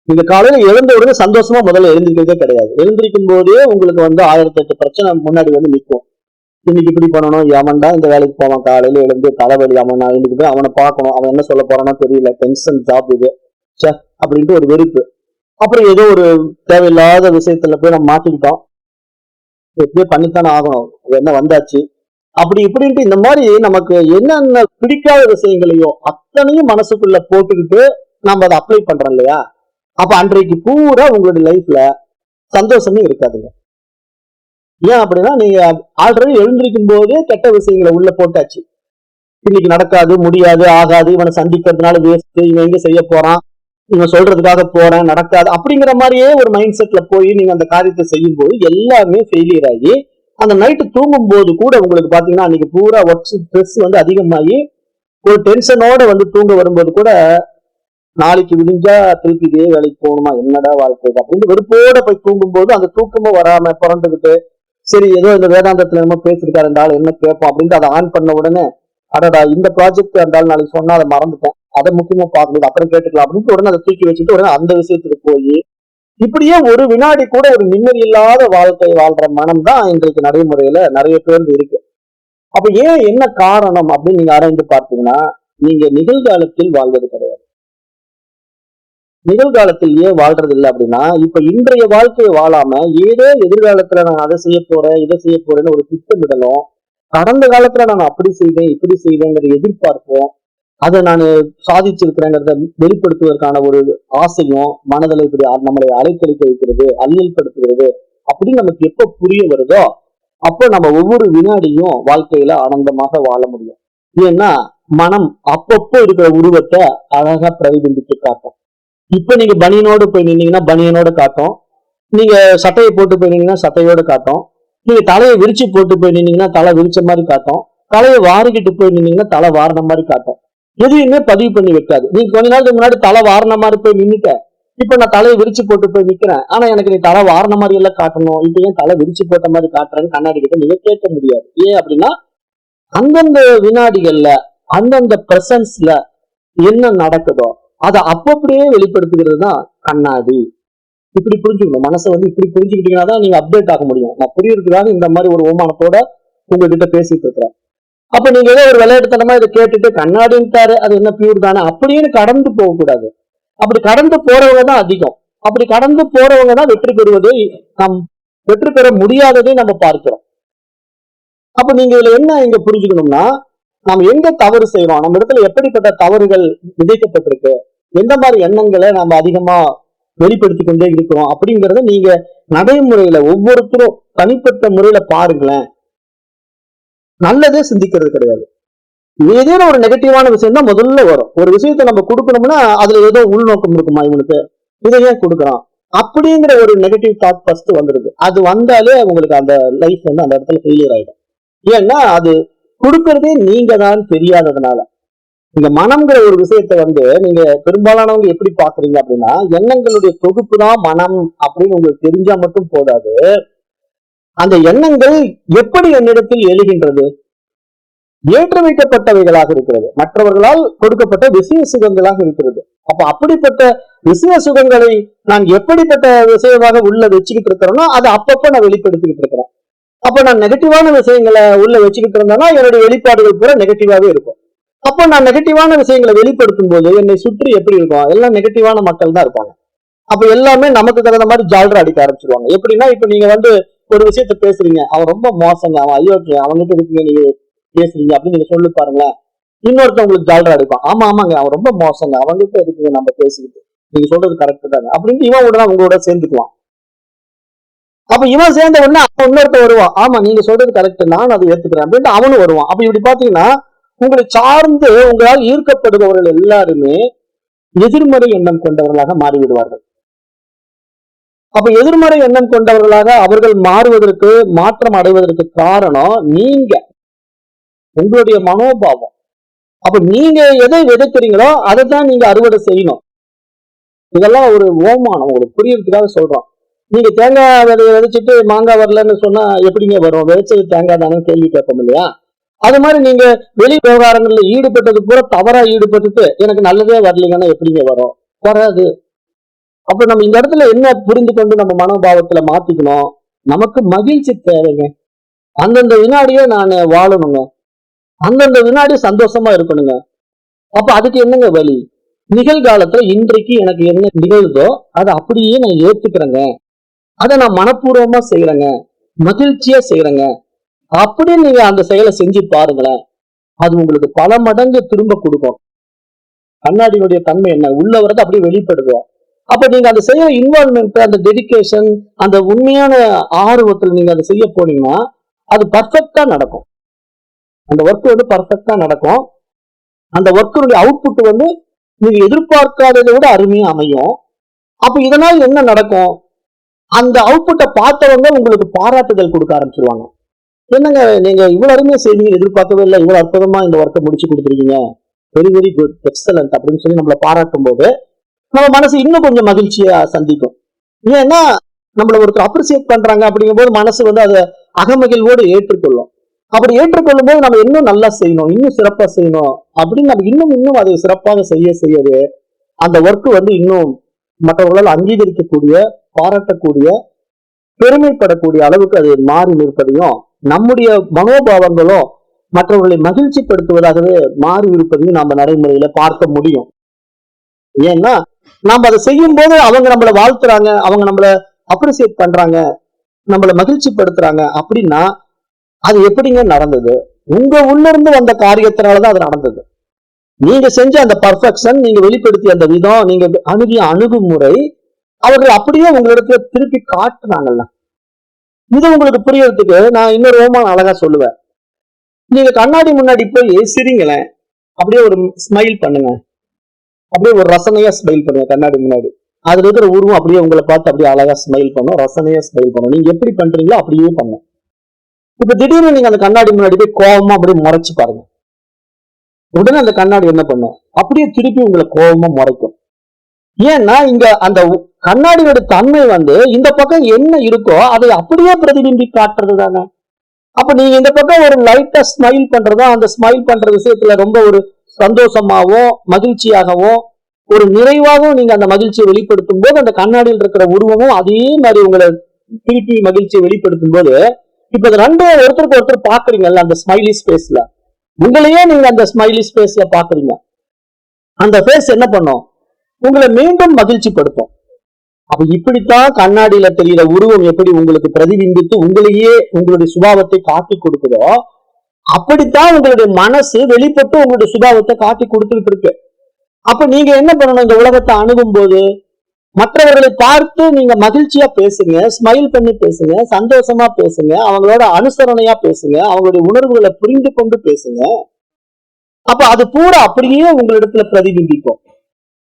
நீங்க காலையில எழுந்த உடனே சந்தோஷமா முதல்ல எழுந்திருக்கிறதே கிடையாது. எழுந்திருக்கும் போதே உங்களுக்கு 1008 பிரச்சனை முன்னாடி நிற்கும். இன்னைக்கு இப்படி பண்ணணும், எவன்டா இந்த வேலைக்கு போவான், காலையில எழுந்து தலைவலி, அவன் இன்னைக்கு போய் அவனை பார்க்கணும், அவன் என்ன சொல்ல போறானோ தெரியல, டென்ஷன் ஜாப் இது சே அப்படின்ட்டு ஒரு வெறுப்பு. அப்புறம் ஏதோ ஒரு தேவையில்லாத விஷயத்துல போய் நம்ம மாட்டிக்கிட்டோம், எப்படியோ பண்ணித்தானே ஆகணும், என்ன வந்தாச்சு, அப்படி இப்படின்ட்டு இந்த மாதிரி நமக்கு என்னென்ன பிடிக்காத விஷயங்களையோ அத்தனையும் மனசுக்குள்ள போட்டுக்கிட்டு நம்ம அதை அப்ளை பண்றோம் இல்லையா. அப்ப அன்றைக்கு பூரா உங்களுடைய லைஃப்ல சந்தோஷமே இருக்காதுங்க. ஏன் அப்படின்னா நீங்க ஆல்ரெடி எழுந்திருக்கும் போதே கெட்ட விஷயங்களை உள்ள போட்டாச்சு. இன்னைக்கு நடக்காது, முடியாது, ஆகாது, இவனை சந்திக்கிறதுனால வேஸ்ட், இவன் எங்க செய்ய போறான், இவன் சொல்றதுக்காக போறேன், நடக்காது அப்படிங்கிற மாதிரியே ஒரு மைண்ட் செட்ல போய் நீங்க அந்த காரியத்தை செய்யும் போது எல்லாமே ஃபெயிலியர் ஆகி அந்த நைட்டு தூங்கும் போது கூட உங்களுக்கு பாத்தீங்கன்னா அன்னைக்கு பூரா ஒர்க் ஸ்ட்ரெஸ் அதிகமாகி ஒரு டென்ஷனோட தூங்க வரும்போது கூட நாளைக்கு விடிஞ்சா திருப்பி இதே வேலைக்கு போகணுமா, என்னடா வாழ்க்கை அப்படின்னு வெறுப்போட போய் தூங்கும் போது அந்த தூக்கமும் வராம புரண்டுகிட்டு, சரி ஏதோ இந்த வேதாந்தத்துல என்னமோ பேசிருக்காரு இருந்தாலும் என்ன கேட்போம் அப்படின்ட்டு அதை ஆன் பண்ண உடனே அடடா இந்த ப்ராஜெக்ட் இருந்தாலும் நாளைக்கு சொன்னா அதை மறந்துட்டேன், அதை முக்கியமா பார்க்கணும், அப்புறம் கேட்டுக்கலாம் அப்படின்ட்டு உடனே அதை தூக்கி வச்சுட்டு உடனே அந்த விஷயத்துக்கு போய் இப்படியே ஒரு வினாடி கூட ஒரு நிம்மதி இல்லாத வாழ்க்கை வாழ்ற மனம் தான் இன்றைக்கு நடைமுறையில நிறைய பேர் இருக்கு. அப்ப ஏன் என்ன காரணம் அப்படின்னு நீங்க ஆராய்ந்து பார்த்தீங்கன்னா, நீங்க நிகழ்காலத்தில் வாழ்வது கிடையாது. நிகழ்காலத்தில் ஏன் வாழ்றது இல்லை அப்படின்னா, இப்ப இன்றைய வாழ்க்கையை வாழாம ஏதோ எதிர்காலத்துல நான் அதை செய்ய போறேன் இதை செய்ய போறேன்னு ஒரு திட்டமிடலும், கடந்த காலத்துல நான் அப்படி செய்தேன் இப்படி செய்தேங்கிற எதிர்பார்ப்போம், அதை நான் சாதிச்சிருக்கிறேங்கிறத வெளிப்படுத்துவதற்கான ஒரு ஆசையும் மனதில் இப்படி நம்மளை அலைக்கழிக்க வைக்கிறது, அல்லல் படுத்துகிறது அப்படின்னு நமக்கு எப்ப புரிய வருதோ அப்போ நம்ம ஒவ்வொரு வினாடியும் வாழ்க்கையில ஆனந்தமாக வாழ முடியும். ஏன்னா மனம் அப்பப்போ இருக்கிற உருவத்தை அழகா பிரதிபிம்பித்து காட்டும். இப்ப நீங்க பனியனோடு போய் நின்னீங்கன்னா பனியனோட காட்டும், நீங்க சட்டையை போட்டு போய் நின்னீங்கன்னா சட்டையோட காட்டும், நீங்க தலையை விரிச்சு போட்டு போய் நின்னீங்கன்னா தலை விரிச்ச மாதிரி காட்டும், தலையை வாரிக்கிட்டு போய் நின்னீங்கன்னா தலை வாரின மாதிரி காட்டும். எதையுமே பதிவு பண்ணி வைக்காது. நீங்க கொஞ்ச நாளுக்கு முன்னாடி தலை வாரின மாதிரி போய் நின்னுட்ட, இப்ப நான் தலையை விரிச்சு போட்டு போய் நிக்கிறேன், ஆனா எனக்கு நீ தலை வாரின மாதிரி எல்லாம் காட்டணும், இப்ப ஏன் தலை விரிச்சு போட்ட மாதிரி காட்டுறேன்னு கண்ணாடி கிட்ட நீங்க கேட்க முடியாது. ஏன் அப்படின்னா அந்தந்த வினாடிகள்ல அந்தந்த பிரசன்ஸ்ல என்ன நடக்குதோ அதை அப்பப்படியே வெளிப்படுத்துகிறது தான் கண்ணாடி. இப்படி புரிஞ்சுக்கணும், மனசை இப்படி புரிஞ்சுக்கிட்டீங்கன்னா தான் நீங்க அப்டேட் ஆக முடியும். நான் புரியுறதுக்காக இந்த மாதிரி ஒரு ஓமானத்தோட உங்ககிட்ட பேசிட்டு இருக்கிறேன். அப்ப நீங்க ஏதோ ஒரு விளையாட்டுத்தனமா இதை கேட்டுட்டு கண்ணாடின்ட்டாரு அது என்ன பியூர் தானே அப்படின்னு கடந்து போகக்கூடாது. அப்படி கடந்து போறவங்க தான் அதிகம். அப்படி கடந்து போறவங்க தான் வெற்றி பெறுவதை நாம் வெற்றி பெற முடியாததை நம்ம பார்க்கிறோம். அப்ப நீங்க இதுல என்ன இங்க புரிஞ்சுக்கணும்னா, நாம் எங்க தவறு செய்யறோம், நம்ம இடத்துல எப்படிப்பட்ட தவறுகள் விதைக்கப்பட்டிருக்கு, எந்த மாதிரி எண்ணங்களை நம்ம அதிகமா வெளிப்படுத்தி கொண்டே இருக்கிறோம் அப்படிங்கறத நீங்க நடைமுறையில ஒவ்வொருத்தரும் தனிப்பட்ட முறையில பாருங்களேன். நல்லதே சிந்திக்கிறது கிடையாது. ஏதேனும் ஒரு நெகட்டிவான விஷயம் தான் முதல்ல வரும். ஒரு விஷயத்த நம்ம கொடுக்கணும்னா அதுல ஏதோ உள்நோக்கம் இருக்குமா, இவனுக்கு இதை ஏன் கொடுக்குறான் அப்படிங்கிற ஒரு நெகட்டிவ் தாட் ஃபர்ஸ்ட் வந்துடுது. அது வந்தாலே உங்களுக்கு அந்த லைஃப் அந்த இடத்துல ஃபெயிலியர் ஆயிடும். ஏன்னா அது கொடுக்கறதே நீங்க தான் தெரியாததுனால. இந்த மனம்ங்கிற ஒரு விஷயத்த நீங்க பெரும்பாலானவங்க எப்படி பாக்குறீங்க அப்படின்னா, எண்ணங்களுடைய தொகுப்பு தான் மனம் அப்படின்னு உங்களுக்கு தெரிஞ்சா மட்டும் போதாது, அந்த எண்ணங்கள் எப்படி என்னிடத்தில் எழுகின்றது, ஏற்ற வைக்கப்பட்டவைகளாக இருக்கிறது, மற்றவர்களால் கொடுக்கப்பட்ட விஷய சுகங்களாக இருக்கிறது. அப்ப அப்படிப்பட்ட விஷய சுகங்களை நான் எப்படிப்பட்ட விஷயமாக உள்ள வச்சுக்கிட்டு இருக்கிறேனோ அதை அப்பப்ப நான் வெளிப்படுத்திக்கிட்டு இருக்கிறேன். அப்ப நான் நெகட்டிவான விஷயங்களை உள்ள வச்சுக்கிட்டு இருந்தேன்னா என்னுடைய வெளிப்பாடுகள் பூரா நெகட்டிவாவே இருக்கும். அப்போ நான் நெகட்டிவான விஷயங்களை வெளிப்படுத்தும் போது என்னை சுற்றி எப்படி இருக்கும், எல்லாம் நெகட்டிவான மக்கள் தான் இருப்பாங்க. அப்ப எல்லாமே நமக்கு தகுந்த மாதிரி ஜால்ரா அடிக்க ஆரம்பிச்சிருவாங்க. எப்படின்னா இப்ப நீங்க ஒரு விஷயத்த பேசுறீங்க, அவன் ரொம்ப மோசங்க, அவன் ஐயோக்கு, அவங்ககிட்ட இருக்கீங்க நீங்க பேசுறீங்க அப்படின்னு நீங்க சொல்லி பாருங்களேன், இன்னொருத்த உங்களுக்கு ஜால்ரா அடிப்பான், ஆமா ஆமாங்க அவன் ரொம்ப மோசங்க, அவங்ககிட்ட இருக்கீங்க நம்ம பேசிக்கிட்டு, நீங்க சொல்றது கரெக்ட் தாங்க அப்படின்னு இவன் உடனே உங்களோட சேர்ந்துக்குவான். அப்ப இவன் சேர்ந்த உடனே அவன் இன்னொருத்த வருவான், ஆமா நீங்க சொல்றது கரெக்ட், நான் அதை ஏத்துக்கிறேன் அப்படின்ட்டு அவனும் வருவான். அப்ப இப்படி பாத்தீங்கன்னா உங்களை சார்ந்து உங்களால் ஈர்க்கப்படுபவர்கள் எல்லாருமே எதிர்மறை எண்ணம் கொண்டவர்களாக மாறிவிடுவார்கள். அப்ப எதிர்மறை எண்ணம் கொண்டவர்களாக அவர்கள் மாறுவதற்கு, மாற்றம் அடைவதற்கு காரணம் நீங்க, உங்களுடைய மனோபாவம். அப்ப நீங்க எதை விதைக்கிறீங்களோ அதை தான் நீங்க அறுவடை செய்யணும். இதெல்லாம் ஒரு ஓமானம், உங்களுக்கு புரியறதுக்காக சொல்றோம். நீங்க தேங்காய் விதைய விதைச்சிட்டு மாங்காய் வரலன்னு சொன்னா எப்படிங்க வரும்? விதைச்சது தேங்காய் தானே கேள்வி கேட்போம் இல்லையா? அது மாதிரி நீங்க வெளி விவகாரங்கள்ல ஈடுபட்டது பூரா தவறா ஈடுபட்டுட்டு எனக்கு நல்லதே வரலைங்கன்னா எப்படிங்க வரும்? வராது. அப்ப நம்ம இந்த இடத்துல என்ன புரிந்து கொண்டு நம்ம மனோபாவத்துல மாத்திக்கணும்? நமக்கு மகிழ்ச்சி தேவைங்க. அந்தந்த வினாடியே நான் வாழணுங்க, அந்தந்த வினாடி சந்தோஷமா இருக்கணுங்க. அப்ப அதுக்கு என்னங்க வழி? நிகழ்காலத்துல இன்றைக்கு எனக்கு என்ன நிகழ்தோ அதை அப்படியே நான் ஏத்துக்கிறேங்க, அதை நான் மனப்பூர்வமா செய்யறேங்க, மகிழ்ச்சியா செய்யறேங்க அப்படின்னு நீங்க அந்த செயலை செஞ்சு பாருங்களேன். அது உங்களுக்கு பல மடங்கு திரும்ப கொடுக்கும். கண்ணாடியினுடைய தன்மை என்ன? உள்ள வரது அப்படியே வெளிப்படுது. அப்ப நீங்க அந்த செய்யற இன்வால்மெண்ட், அந்த டெடிகேஷன், அந்த உண்மையான ஆர்வத்தில் நீங்க அதை செய்ய போனீங்கன்னா அது பர்ஃபெக்டா நடக்கும். அந்த ஒர்க் வந்து பர்ஃபெக்டா நடக்கும். அந்த ஒர்க்குடைய அவுட்புட் வந்து நீங்க எதிர்பார்க்காததை விட அருமையா அமையும். அப்ப இதனால் என்ன நடக்கும்? அந்த அவுட்புட்டை பார்த்தவங்க உங்களுக்கு பாராட்டுதல் கொடுக்க ஆரம்பிச்சிருவாங்க. என்னங்க நீங்க இவ்வளவு அருமையா செய்வீங்க, எதிர்பார்க்கவே இல்லை, இவ்வளவு அற்புதமா இந்த ஒர்க்கை முடிச்சு கொடுத்துருக்கீங்க, வெரி வெரி குட், எக்ஸலன்ட் அப்படின்னு சொல்லி நம்மளை பாராட்டும் போது நம்ம மனசு இன்னும் கொஞ்சம் மகிழ்ச்சியா சந்திக்கும். ஏன்னா நம்மள ஒருத்தர் அப்ரிசியேட் பண்றாங்க அப்படிங்கும் போது மனசு வந்து அதை அகமகிழ்வோடு ஏற்றுக்கொள்ளும். அப்படி ஏற்றுக்கொள்ளும் போது நம்ம இன்னும் நல்லா செய்யணும், இன்னும் சிறப்பா செய்யணும் அப்படின்னு நம்ம இன்னும் அதை சிறப்பாக செய்யவே அந்த ஒர்க் வந்து இன்னும் மற்றவர்களால் அங்கீகரிக்கக்கூடிய, பாராட்டக்கூடிய, பெருமைப்படக்கூடிய அளவுக்கு அது மாறி நிற்பதையும், நம்முடைய மனோபாவங்களும் மற்றவர்களை மகிழ்ச்சி படுத்துவதாகவே மாறி இருப்பதையும் நாம நடைமுறையில பார்க்க முடியும். ஏன்னா நாம அதை செய்யும் போது அவங்க நம்மளை வாழ்த்துறாங்க, அவங்க நம்மளை அப்ரிசியேட் பண்றாங்க, நம்மளை மகிழ்ச்சி படுத்துறாங்க அப்படின்னா அது எப்படிங்க நடந்தது? உங்க உள்ள இருந்து வந்த காரியத்தினாலதான் அது நடந்தது. நீங்க செஞ்ச அந்த பர்ஃபெக்ஷன், நீங்க வெளிப்படுத்திய அந்த விதம், நீங்க அணுகிய அணுகுமுறை அவர்கள் அப்படியே உங்களிடத்துல திருப்பி காட்டுனாங்கல்ல. இது உங்களுக்கு புரியறதுக்கு நான் இன்னொரு ஓமான அழகா சொல்லுவேன். நீங்க கண்ணாடி முன்னாடி போய் சிரிங்களேன், அப்படியே ஒரு ஸ்மைல் பண்ணுங்க, அப்படியே ஒரு ரசனையா ஸ்மைல் பண்ணுங்க கண்ணாடி முன்னாடி. அதுல இருக்கிற உருவம் அப்படியே உங்களை பார்த்து அப்படியே அழகா ஸ்மைல் பண்ணும், ரசனையா ஸ்மைல் பண்ணும். நீங்க எப்படி பண்றீங்களோ அப்படியே பண்ணும். இப்ப திடீர்னு நீங்க அந்த கண்ணாடி முன்னாடி போய் கோபமா அப்படியே முறைச்சு பாருங்க, உடனே அந்த கண்ணாடி என்ன பண்ணும்? அப்படியே திருப்பி உங்களை கோபமா முறைக்கும். ஏன்னா இங்க அந்த கண்ணாடியோட தன்மை வந்து இந்த பக்கம் என்ன இருக்கோ அதை அப்படியே பிரதிபிம்பி காட்டுறது தானே. அப்ப நீங்க இந்த பக்கம் ஒரு லைட்டா ஸ்மைல் பண்றதோ, அந்த ஸ்மைல் பண்ற விஷயத்துல ரொம்ப ஒரு சந்தோஷமாகவும் மகிழ்ச்சியாகவும் ஒரு நிறைவாகவும் நீங்க அந்த மகிழ்ச்சியை வெளிப்படுத்தும் போது அந்த கண்ணாடியில் இருக்கிற உருவமும் அதே மாதிரி உங்களை திருப்பி மகிழ்ச்சியை வெளிப்படுத்தும் போது, இப்ப இது ரெண்டு ஒருத்தருக்கு ஒருத்தர் பாக்குறீங்கல்ல அந்த ஸ்மைலி ஸ்பேஸ்ல, உங்களையே நீங்க அந்த ஸ்மைலி ஸ்பேஸ்ல பாக்குறீங்க. அந்த ஃபேஸ் என்ன பண்ணும்? உங்களை மீண்டும் மகிழ்ச்சி படுத்தும். அப்ப இப்படித்தான் கண்ணாடியில தெரிகிற உருவம் எப்படி உங்களுக்கு பிரதிபிம்பித்து உங்களையே உங்களுடைய சுபாவத்தை காட்டி கொடுக்குதோ, அப்படித்தான் உங்களுடைய மனசு வெளிப்பட்டு உங்களுடைய சுபாவத்தை காட்டி கொடுத்துட்டு இருக்கு. அப்ப நீங்க என்ன பண்ணணும்? இந்த உலகத்தை அணுகும் போது மற்றவர்களை பார்த்து நீங்க மகிழ்ச்சியா பேசுங்க, ஸ்மைல் பண்ணி பேசுங்க, சந்தோஷமா பேசுங்க, அவங்களோட அனுசரணையா பேசுங்க, அவங்களுடைய உணர்வுகளை புரிந்து கொண்டு பேசுங்க. அப்ப அது பூரா அப்படியே உங்களிடத்துல பிரதிபிம்பிக்கும்.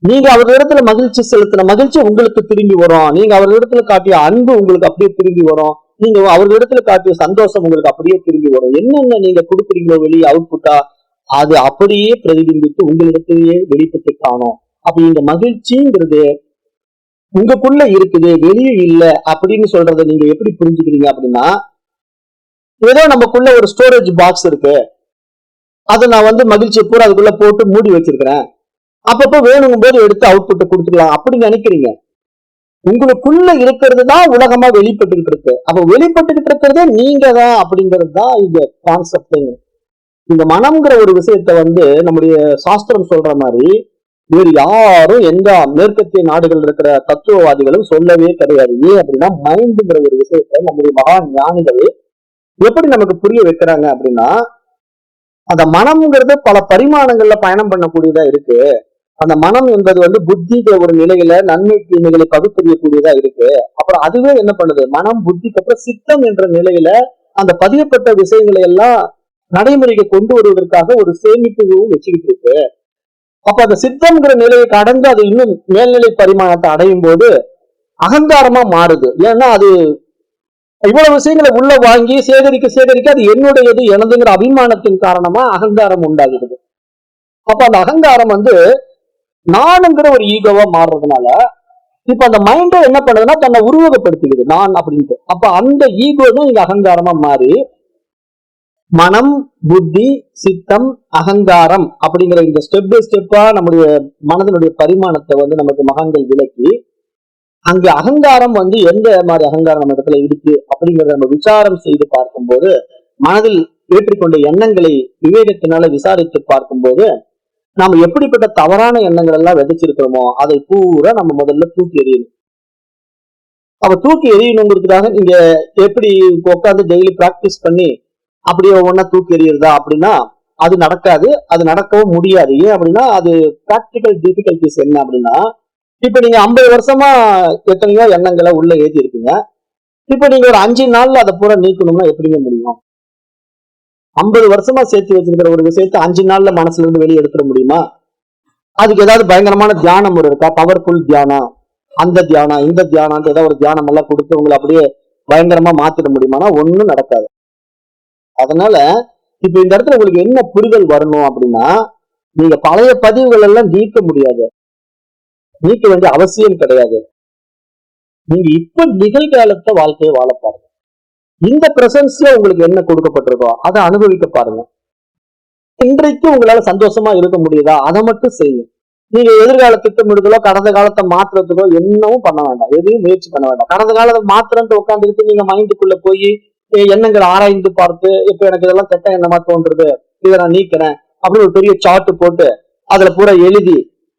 நீங்க அவர்களிடத்துல மகிழ்ச்சி செலுத்தின மகிழ்ச்சி உங்களுக்கு திரும்பி வரும். நீங்க அவர்களிடத்துல காட்டிய அன்பு உங்களுக்கு அப்படியே திரும்பி வரும். நீங்க அவர்களிடத்துல காட்டிய சந்தோஷம் உங்களுக்கு அப்படியே திரும்பி வரும். என்னென்ன நீங்க கொடுக்குறீங்களோ வெளியே அவுட்புட்டா அது அப்படியே பிரதிபிம்பித்து உங்களிடத்திலேயே வெளிப்பட்டு காணும். அப்ப இந்த மகிழ்ச்சிங்கிறது உங்களுக்குள்ள இருக்குது, வெளியே இல்லை அப்படின்னு சொல்றதை நீங்க எப்படி புரிஞ்சுக்கிறீங்க அப்படின்னா, ஏதோ நமக்குள்ள ஒரு ஸ்டோரேஜ் பாக்ஸ் இருக்கு, அதை நான் வந்து மகிழ்ச்சியை பூரா அதுக்குள்ள போட்டு மூடி வச்சிருக்கிறேன், அப்பப்போ வேணுங்கும் போது எடுத்து அவுட்புட்டை கொடுத்துக்கலாம் அப்படின்னு நினைக்கிறீங்க. உங்களுக்குள்ள இருக்கிறது தான் உலகமா வெளிப்பட்டுக்கிட்டு இருக்கு. அப்ப வெளிப்பட்டுக்கிட்டு இருக்கிறதே நீங்க தான் அப்படிங்கிறது தான் இந்த கான்செப்ட். இந்த மனம்ங்கிற ஒரு விஷயத்த வந்து நம்முடைய சாஸ்திரம் சொல்ற மாதிரி வேறு யாரும் எந்த மேற்கத்திய நாடுகள் இருக்கிற தத்துவவாதிகளும் சொல்லவே கிடையாது. ஏன் அப்படின்னா மைண்டுங்கிற ஒரு விஷயத்த நம்முடைய மகா ஞானிகள் எப்படி நமக்கு புரிய வைக்கிறாங்க அப்படின்னா, அந்த மனம்ங்கிறது பல பரிமாணங்கள்ல பயணம் பண்ணக்கூடியதா இருக்கு. அந்த மனம் என்பது வந்து புத்திங்கிற ஒரு நிலையில நன்மை தீமைகளை பகுத்தறியக்கூடியதா இருக்கு. அப்புறம் அதுவே என்ன பண்ணுது, மனம் புத்திக்கு அப்புறம் சித்தம் என்ற நிலையில அந்த பதியப்பட்ட விஷயங்களை எல்லாம் நடைமுறைக்கு கொண்டு வருவதற்காக ஒரு சேமிப்புவும் வச்சுக்கிட்டு இருக்கு. அப்ப அந்த சித்தம்ங்கிற நிலையை கடந்து அது இன்னும் மேல்நிலை பரிமாணத்தை அடையும் போது அகங்காரமா மாறுது. ஏன்னா அது இவ்வளவு விஷயங்களை உள்ள வாங்கி சேகரிக்க சேகரிக்க அது என்னுடையது எனதுங்கிற அபிமானத்தின் காரணமா அகங்காரம் உண்டாகிறது. அப்ப அந்த அகங்காரம் வந்து நானுங்கிற ஒரு ஈகோவா மாறுறதுனால இப்ப அந்த மைண்டே என்ன பண்ணுதுன்னா தன்னை உருவகப்படுத்திக்குது நான் அப்படின்ட்டு. அப்ப அந்த ஈகோ தான் இங்க அகங்காரமா மாறி மனம், புத்தி, சித்தம், அகங்காரம் அப்படிங்கிற இந்த ஸ்டெப் பை ஸ்டெப்பா நம்முடைய மனதனுடைய பரிமாணத்தை வந்து நமக்கு மகான்கள் விளக்கி அங்க அகங்காரம் வந்து எந்த மாதிரி அகங்காரம் நம்ம இடத்துல இருக்கு அப்படிங்கிறத நம்ம விசாரம் செய்து பார்க்கும்போது, மனதில் ஏற்றிக்கொண்ட எண்ணங்களை விவேகத்தினால விசாரித்து பார்க்கும்போது நாம எப்படிப்பட்ட தவறான எண்ணங்கள் எல்லாம் விதைச்சிருக்கிறோமோ அதை பூரா நம்ம முதல்ல தூக்கி எறியணும். அப்ப தூக்கி எறியணுங்கிறதுக்காக நீங்க எப்படி உட்காந்து டெய்லி பிராக்டிஸ் பண்ணி அப்படியே ஒவ்வொன்னா தூக்கி எறியறதா அப்படின்னா அது நடக்காது, அது நடக்கவும் முடியாது. ஏன் அப்படின்னா அது பிராக்டிக்கல் டிஃபிகல்டிஸ் என்ன அப்படின்னா, இப்ப நீங்க 50 வருஷமா எத்தனையோ எண்ணங்களை உள்ள ஏற்றி இருப்பீங்க. இப்ப நீங்க ஒரு 5 நாள்ல அதை பூரா நீக்கணும்னா எப்படிங்க முடியும்? 50 வருஷமா சேர்த்து வச்சிருக்கிற ஒரு விஷயத்தை 5 நாள்ல மனசுல இருந்து வெளியே எடுத்துட முடியுமா? அதுக்கு ஏதாவது பயங்கரமான தியானம் முறை இருக்கா? பவர்ஃபுல் தியானம், அந்த தியானம் இந்த தியானம் ஏதாவது ஒரு தியானம் எல்லாம் கொடுத்து உங்களை அப்படியே பயங்கரமா மாத்திட முடியுமானா ஒண்ணும் நடக்காது. அதனால இப்ப இந்த இடத்துல உங்களுக்கு என்ன புரிதல் வரணும் அப்படின்னா, நீங்க பழைய பதிவுகள் எல்லாம் நீக்க முடியாது, நீக்க வேண்டிய அவசியம் கிடையாது. நீங்க இப்ப நிகழ்காலத்தை வாழ்க்கையை வாழ பாருங்க. இந்த பிரசன்ஸ்ல உங்களுக்கு என்ன கொடுக்கப்பட்டிருக்கோ அதை அனுபவிக்க பாருங்க. இன்றைக்கு உங்களால சந்தோஷமா இருக்க முடியுதா அதை மட்டும் செய்யுங்க. நீங்க எதிர்கால திட்டமிடுதலோ கடந்த காலத்தை மாற்றுறதுக்கோ என்னவும் பண்ண வேண்டாம், எதையும் முயற்சி பண்ண வேண்டாம். கடந்த காலத்தை மாத்திரன்ட்டு உட்காந்துக்கிட்டு நீங்க மைண்டுக்குள்ள போய் எண்ணங்களை ஆராய்ந்து பார்த்து இப்ப எனக்கு இதெல்லாம் கெட்ட எண்ணமா தோன்றுறது, இதை நான் நீக்கிறேன் அப்படின்னு ஒரு பெரிய சார்ட் போட்டு அதுல பூரா எழுதி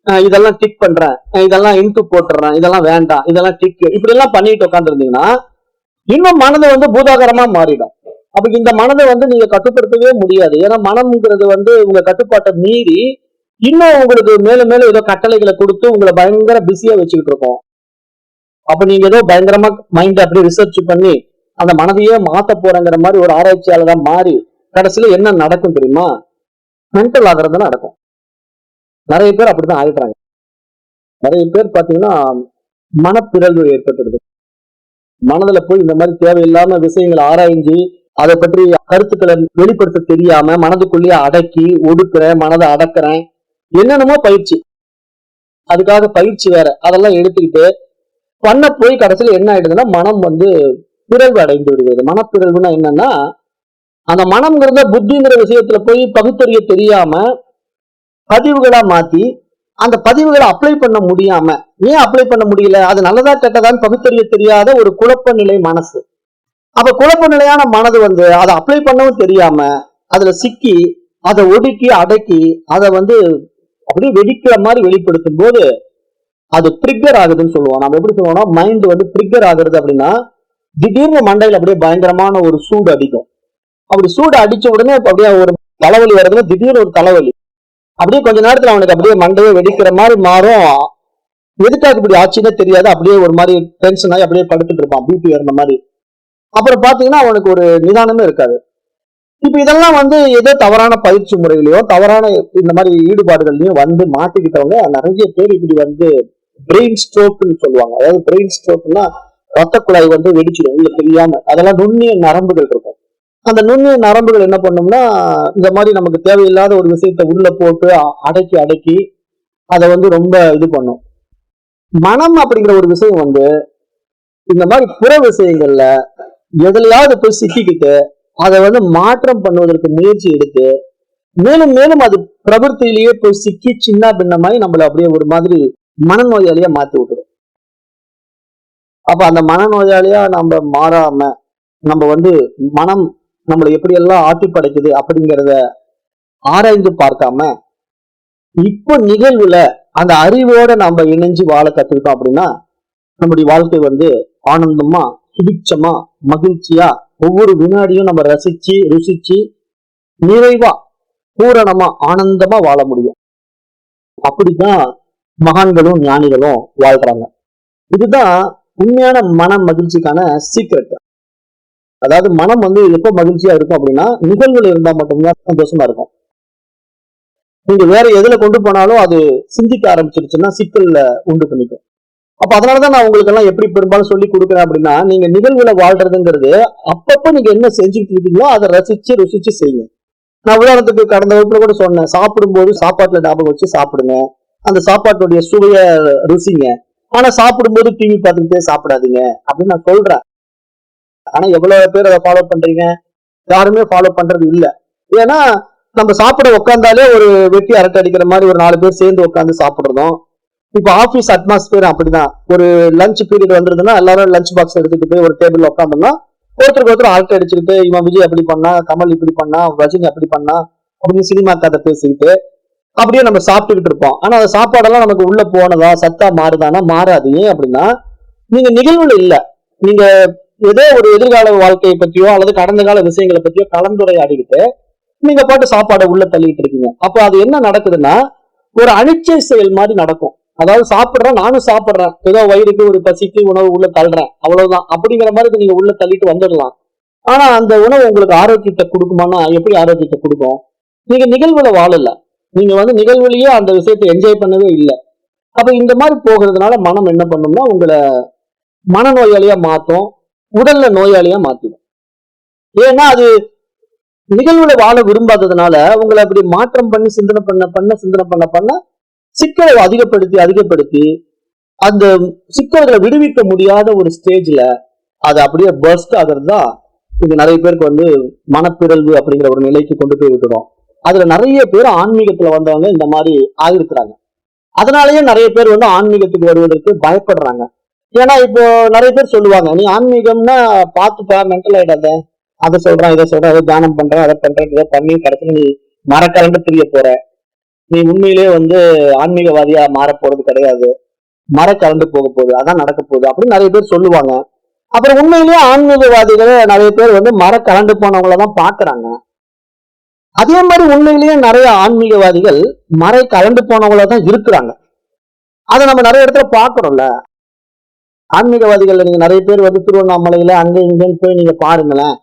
இதெல்லாம் டிக் பண்றேன், இதெல்லாம் இன்ட்டு போட்டுறேன், இதெல்லாம் வேண்டாம், இதெல்லாம் டிக், இப்படி எல்லாம் பண்ணிட்டு உட்காந்து இருந்தீங்கன்னா இன்னும் மனதை வந்து பூதாகரமா மாறிடும். அப்ப இந்த மனதை வந்து நீங்க கட்டுப்படுத்தவே முடியாது. ஏன்னா மனம்ங்கிறது வந்து உங்க கட்டுப்பாட்டை மீறி இன்னும் உங்களுக்கு மேலும் மேலும் ஏதோ கட்டளைகளை கொடுத்து உங்களை பயங்கர பிஸியா வச்சுக்கிட்டு இருக்கோம். அப்ப நீங்க ஏதோ பயங்கரமா மைண்ட் அப்படியே ரிசர்ச் பண்ணி அந்த மனதையே மாத்த போறங்கிற மாதிரி ஒரு ஆராய்ச்சியாளரா மாறி கடைசியில என்ன நடக்கும் தெரியுமா? மென்டல் ஆகிறது நடக்கும். நிறைய பேர் அப்படிதான் ஆயிடுறாங்க. நிறைய பேர் பாத்தீங்கன்னா மனப்பிறழ்வு ஏற்பட்டுடுது. மனதுல போய் இந்த மாதிரி தேவையில்லாம விஷயங்களை ஆராய்ஞ்சு அதை பற்றி கருத்துக்களை வெளிப்படுத்த தெரியாம மனதுக்குள்ளேயே அடக்கி ஒடுக்குறேன், மனதை அடக்குறேன், என்னென்னமோ பயிற்சி, அதுக்காக பயிற்சி வேற அதெல்லாம் எடுத்துக்கிட்டு பண்ண போய் கடைசியில என்ன ஆயிடுதுன்னா மனம் வந்து பிறழ்வு அடைந்து விடுகிறது. மனப்பிறழ்வுனா என்னன்னா, அந்த மனம்ங்கிறத புத்திங்கிற விஷயத்துல போய் பகுத்தறிய தெரியாம பதிவுகளா மாத்தி அந்த பதிவுகளை அப்ளை பண்ண முடியாம, ஏன் அப்ளை பண்ண முடியல, அது நல்லதா கெட்டதான்னு பகுத்தறிய தெரியாத ஒரு குழப்ப நிலை மனசு. அப்ப குழப்ப நிலையான மனது வந்து அதை அப்ளை பண்ணவும் தெரியாம அதுல சிக்கி அதை ஒடுக்கி அடக்கி அதை வந்து அப்படியே வெடிக்கிற மாதிரி வெளிப்படுத்தும் போது அது ட்ரிக்கர் ஆகுதுன்னு சொல்லுவோம். நம்ம எப்படி சொல்லுவோம்னா மைண்ட் வந்து ட்ரிக்கர் ஆகுறது அப்படின்னா, திடீர்னு மண்டையில அப்படியே பயங்கரமான ஒரு சூடு அடிக்கும். அப்படி சூடு அடிச்ச உடனே அப்படியே ஒரு தலைவலி வர்றதுல திடீர்னு ஒரு தலைவலி, அப்படியே கொஞ்ச நேரத்துல அவனுக்கு அப்படியே மண்டையை வெடிக்கிற மாதிரி மாறும். எதுக்காக இப்படி ஆச்சுன்னே தெரியாது, அப்படியே ஒரு மாதிரி டென்ஷன் ஆகி அப்படியே படுத்துட்டு இருப்பான், பிபி ஏறின மாதிரி. அப்புறம் பாத்தீங்கன்னா அவனுக்கு ஒரு நிதானமே இருக்காது. இப்ப இதெல்லாம் வந்து ஏதோ தவறான பயிற்சி முறையிலயோ தவறான இந்த மாதிரி ஈடுபாடுகள்லயும் வந்து மாட்டிக்கிட்டவங்க நிறைய பேர் இப்படி வந்து பிரெயின் ஸ்ட்ரோக்னு சொல்லுவாங்க. அதாவது பிரெயின் ஸ்ட்ரோக்னா ரத்த குழாய் வந்து வெடிச்சிடும் உங்களுக்கு தெரியாம. அதெல்லாம் நுண்ணிய நரம்புகள் இருக்கும். அந்த நுண்ணிய நரம்புகள் என்ன பண்ணும்னா இந்த மாதிரி நமக்கு தேவையில்லாத ஒரு விஷயத்த உள்ள போட்டு அடக்கி அடக்கி அதை வந்து ரொம்ப இது பண்ணும். மனம் அப்படிங்கிற ஒரு விஷயம் வந்து இந்த மாதிரி புற விஷயங்கள்ல எதுலையாவது போய் சிக்கிக்கிட்டு அதை வந்து மாற்றம் பண்ணுவதற்கு முயற்சி எடுத்து மேலும் மேலும் அது பிரவர்த்தியிலேயே போய் சிக்கி சின்ன பின்னமாய் நம்மள அப்படியே ஒரு மாதிரி மனநோயாளியா மாத்தி விட்டுரும். அப்ப அந்த மனநோயாளியா நம்ம மாறாம நம்ம வந்து மனம் நம்மளை எப்படியெல்லாம் ஆட்டி படைக்குது அப்படிங்கிறத ஆராய்ந்து பார்க்காம இப்போ நிகழ்வுல அந்த அறிவோட நம்ம இணைஞ்சு வாழ கத்துக்கிட்டோம் அப்படின்னா நம்முடைய வாழ்க்கை வந்து ஆனந்தமா சுபிட்சமா மகிழ்ச்சியா ஒவ்வொரு வினாடியும் நம்ம ரசிச்சு ருசிச்சு நிறைவா பூரணமா ஆனந்தமா வாழ முடியும். அப்படித்தான் மகான்களும் ஞானிகளும் வாழ்றாங்க. இதுதான் உண்மையான மன மகிழ்ச்சிக்கான சீக்ரெட். அதாவது மனம் எப்ப மகிழ்ச்சியா இருக்கும் அப்படின்னா நிகழ்வுகள் இருந்தா மட்டும்தான் சந்தோஷமா இருக்கும். நீங்க வேற எதுல கொண்டு போனாலும் அது சிந்திக்க ஆரம்பிச்சிருச்சுன்னா சிக்கல்ல உண்டு பண்ணிக்கும். அப்ப அதனாலதான் நான் உங்களுக்கு எல்லாம் எப்படி பெரும்பாலும் சொல்லி கொடுக்குறேன் அப்படின்னா, நீங்க நிகழ்வுல வாழ்றதுங்கிறது அப்பப்ப நீங்க என்ன செஞ்சுட்டு இருக்கீங்களோ அதை ரசிச்சு ருசிச்சு செய்யுங்க. நான் உதாரணத்துக்கு கடந்த வகுப்புல கூட சொன்னேன், சாப்பிடும்போது சாப்பாட்டுல ஞாபகம் வச்சு சாப்பிடுங்க, அந்த சாப்பாட்டுடைய சுவைய ருசிங்க. ஆனா சாப்பிடும்போது டிவி பார்த்துக்கிட்டே சாப்பிடாதீங்க அப்படின்னு நான் சொல்றேன். ஆனா எவ்வளவு பேர் அதை ஃபாலோ பண்றீங்க? யாருமே ஃபாலோ பண்றது இல்ல. ஏன்னா நம்ம சாப்பிட உட்காந்தாலே ஒரு வெட்டி அரட்டை அடிக்கிற மாதிரி ஒரு 4 பேர் சேர்ந்து உட்காந்து சாப்பிடுறதும். இப்ப ஆபீஸ் அட்மாஸ்பியர் அப்படிதான். ஒரு லஞ்ச் பீரியட் வந்துருதுன்னா எல்லாரும் லஞ்ச் பாக்ஸ் எடுத்துட்டு போய் ஒரு டேபிள் உட்காந்தோம்னா ஒருத்தருக்கு ஒருத்தர் அரட்டை அடிச்சுக்கிட்டு, இவன் விஜய் அப்படி பண்ணா, கமல் இப்படி பண்ணா, ரஜினி அப்படி பண்ணா அப்படின்னு சினிமா கதை பேசிக்கிட்டு அப்படியே நம்ம சாப்பிட்டுக்கிட்டு இருப்போம். ஆனா அந்த சாப்பாடெல்லாம் நமக்கு உள்ள போனதா, சத்தா மாறுதானா? மாறாது. ஏன் அப்படின்னா நீங்க நிகழ்வுல இல்ல. நீங்க ஏதோ ஒரு எதிர்கால வாழ்க்கையை பத்தியோ அல்லது கடந்த கால விஷயங்களை பத்தியோ கலந்துரையாடிக்கிட்டு நீங்க பாட்டு சாப்பாடை உள்ள தள்ளிட்டு இருக்கீங்க. அப்ப அது என்ன நடக்குதுன்னா ஒரு அனிச்சை செயல் மாதிரி நடக்கும். அதாவது சாப்பிடுறேன், நானும் சாப்பிடுறேன், ஏதோ வயிறுக்கு ஒரு பசிக்கு உணவு உள்ள தள்ளுறேன், அவ்வளவுதான். அப்படிங்கிற மாதிரி நீங்க உள்ள தள்ளிட்டு வந்துடலாம். ஆனா அந்த உணவு உங்களுக்கு ஆரோக்கியத்தை கொடுக்குமானா? எப்படி ஆரோக்கியத்தை கொடுக்கும்? நீங்க நிகழ்வுல வாழல. நீங்க நிகழ்வுலயே அந்த விஷயத்தை என்ஜாய் பண்ணவே இல்லை. அப்ப இந்த மாதிரி போகிறதுனால மனம் என்ன பண்ணும்னா உங்களை மனநோயாளியா மாத்தும், உடல்ல நோயாளியா மாத்திடும். ஏன்னா அது நிகழ்வுல வாழ விரும்பாததுனால உங்களை அப்படி மாற்றம் பண்ணி சிந்தனை பண்ண சிக்கலை அதிகப்படுத்தி அந்த சிக்கல்களை விடுவிக்க முடியாத ஒரு ஸ்டேஜ்ல அது அப்படியே பர்ஸ்ட் ஆகிறது தான் இங்க நிறைய பேருக்கு மனப்பிறழ்வு அப்படிங்கிற ஒரு நிலைக்கு கொண்டு போய் விட்டுடும். அதுல நிறைய பேர் ஆன்மீகத்துல வந்தவங்க இந்த மாதிரி ஆகிருக்கிறாங்க. அதனாலயே நிறைய பேர் ஆன்மீகத்துக்கு வருவதற்கு பயப்படுறாங்க. ஏன்னா இப்போ நிறைய பேர் சொல்லுவாங்க, நீ ஆன்மீகம்னா பார்த்துப்பா, மென்டல் ஆயிடாத, அதை சொல்றேன் இதை சொல்றேன், அதை தியானம் பண்றேன் அதை பண்றேன், இதை பண்ணி கடைசியில் நீ மரக்கரண்டு தெரிய போற, நீ உண்மையிலேயே ஆன்மீகவாதியா மாற போறது கிடையாது, மர கலந்து போக போகுது, அதான் நடக்க போகுது அப்படின்னு நிறைய பேர் சொல்லுவாங்க. அப்புறம் உண்மையிலேயே ஆன்மீகவாதிகளை நிறைய பேர் மர கலந்து போனவங்களதான் பாக்குறாங்க. அதே மாதிரி உண்மையிலேயே நிறைய ஆன்மீகவாதிகள் மறை கலந்து போனவங்களதான் இருக்கிறாங்க. அதை நம்ம நிறைய இடத்துல பாக்குறோம்ல. ஆன்மீகவாதிகள் நீங்க நிறைய பேர் திருவண்ணாமலையில அங்க இங்கன்னு போய் நீங்க பாருங்களேன்,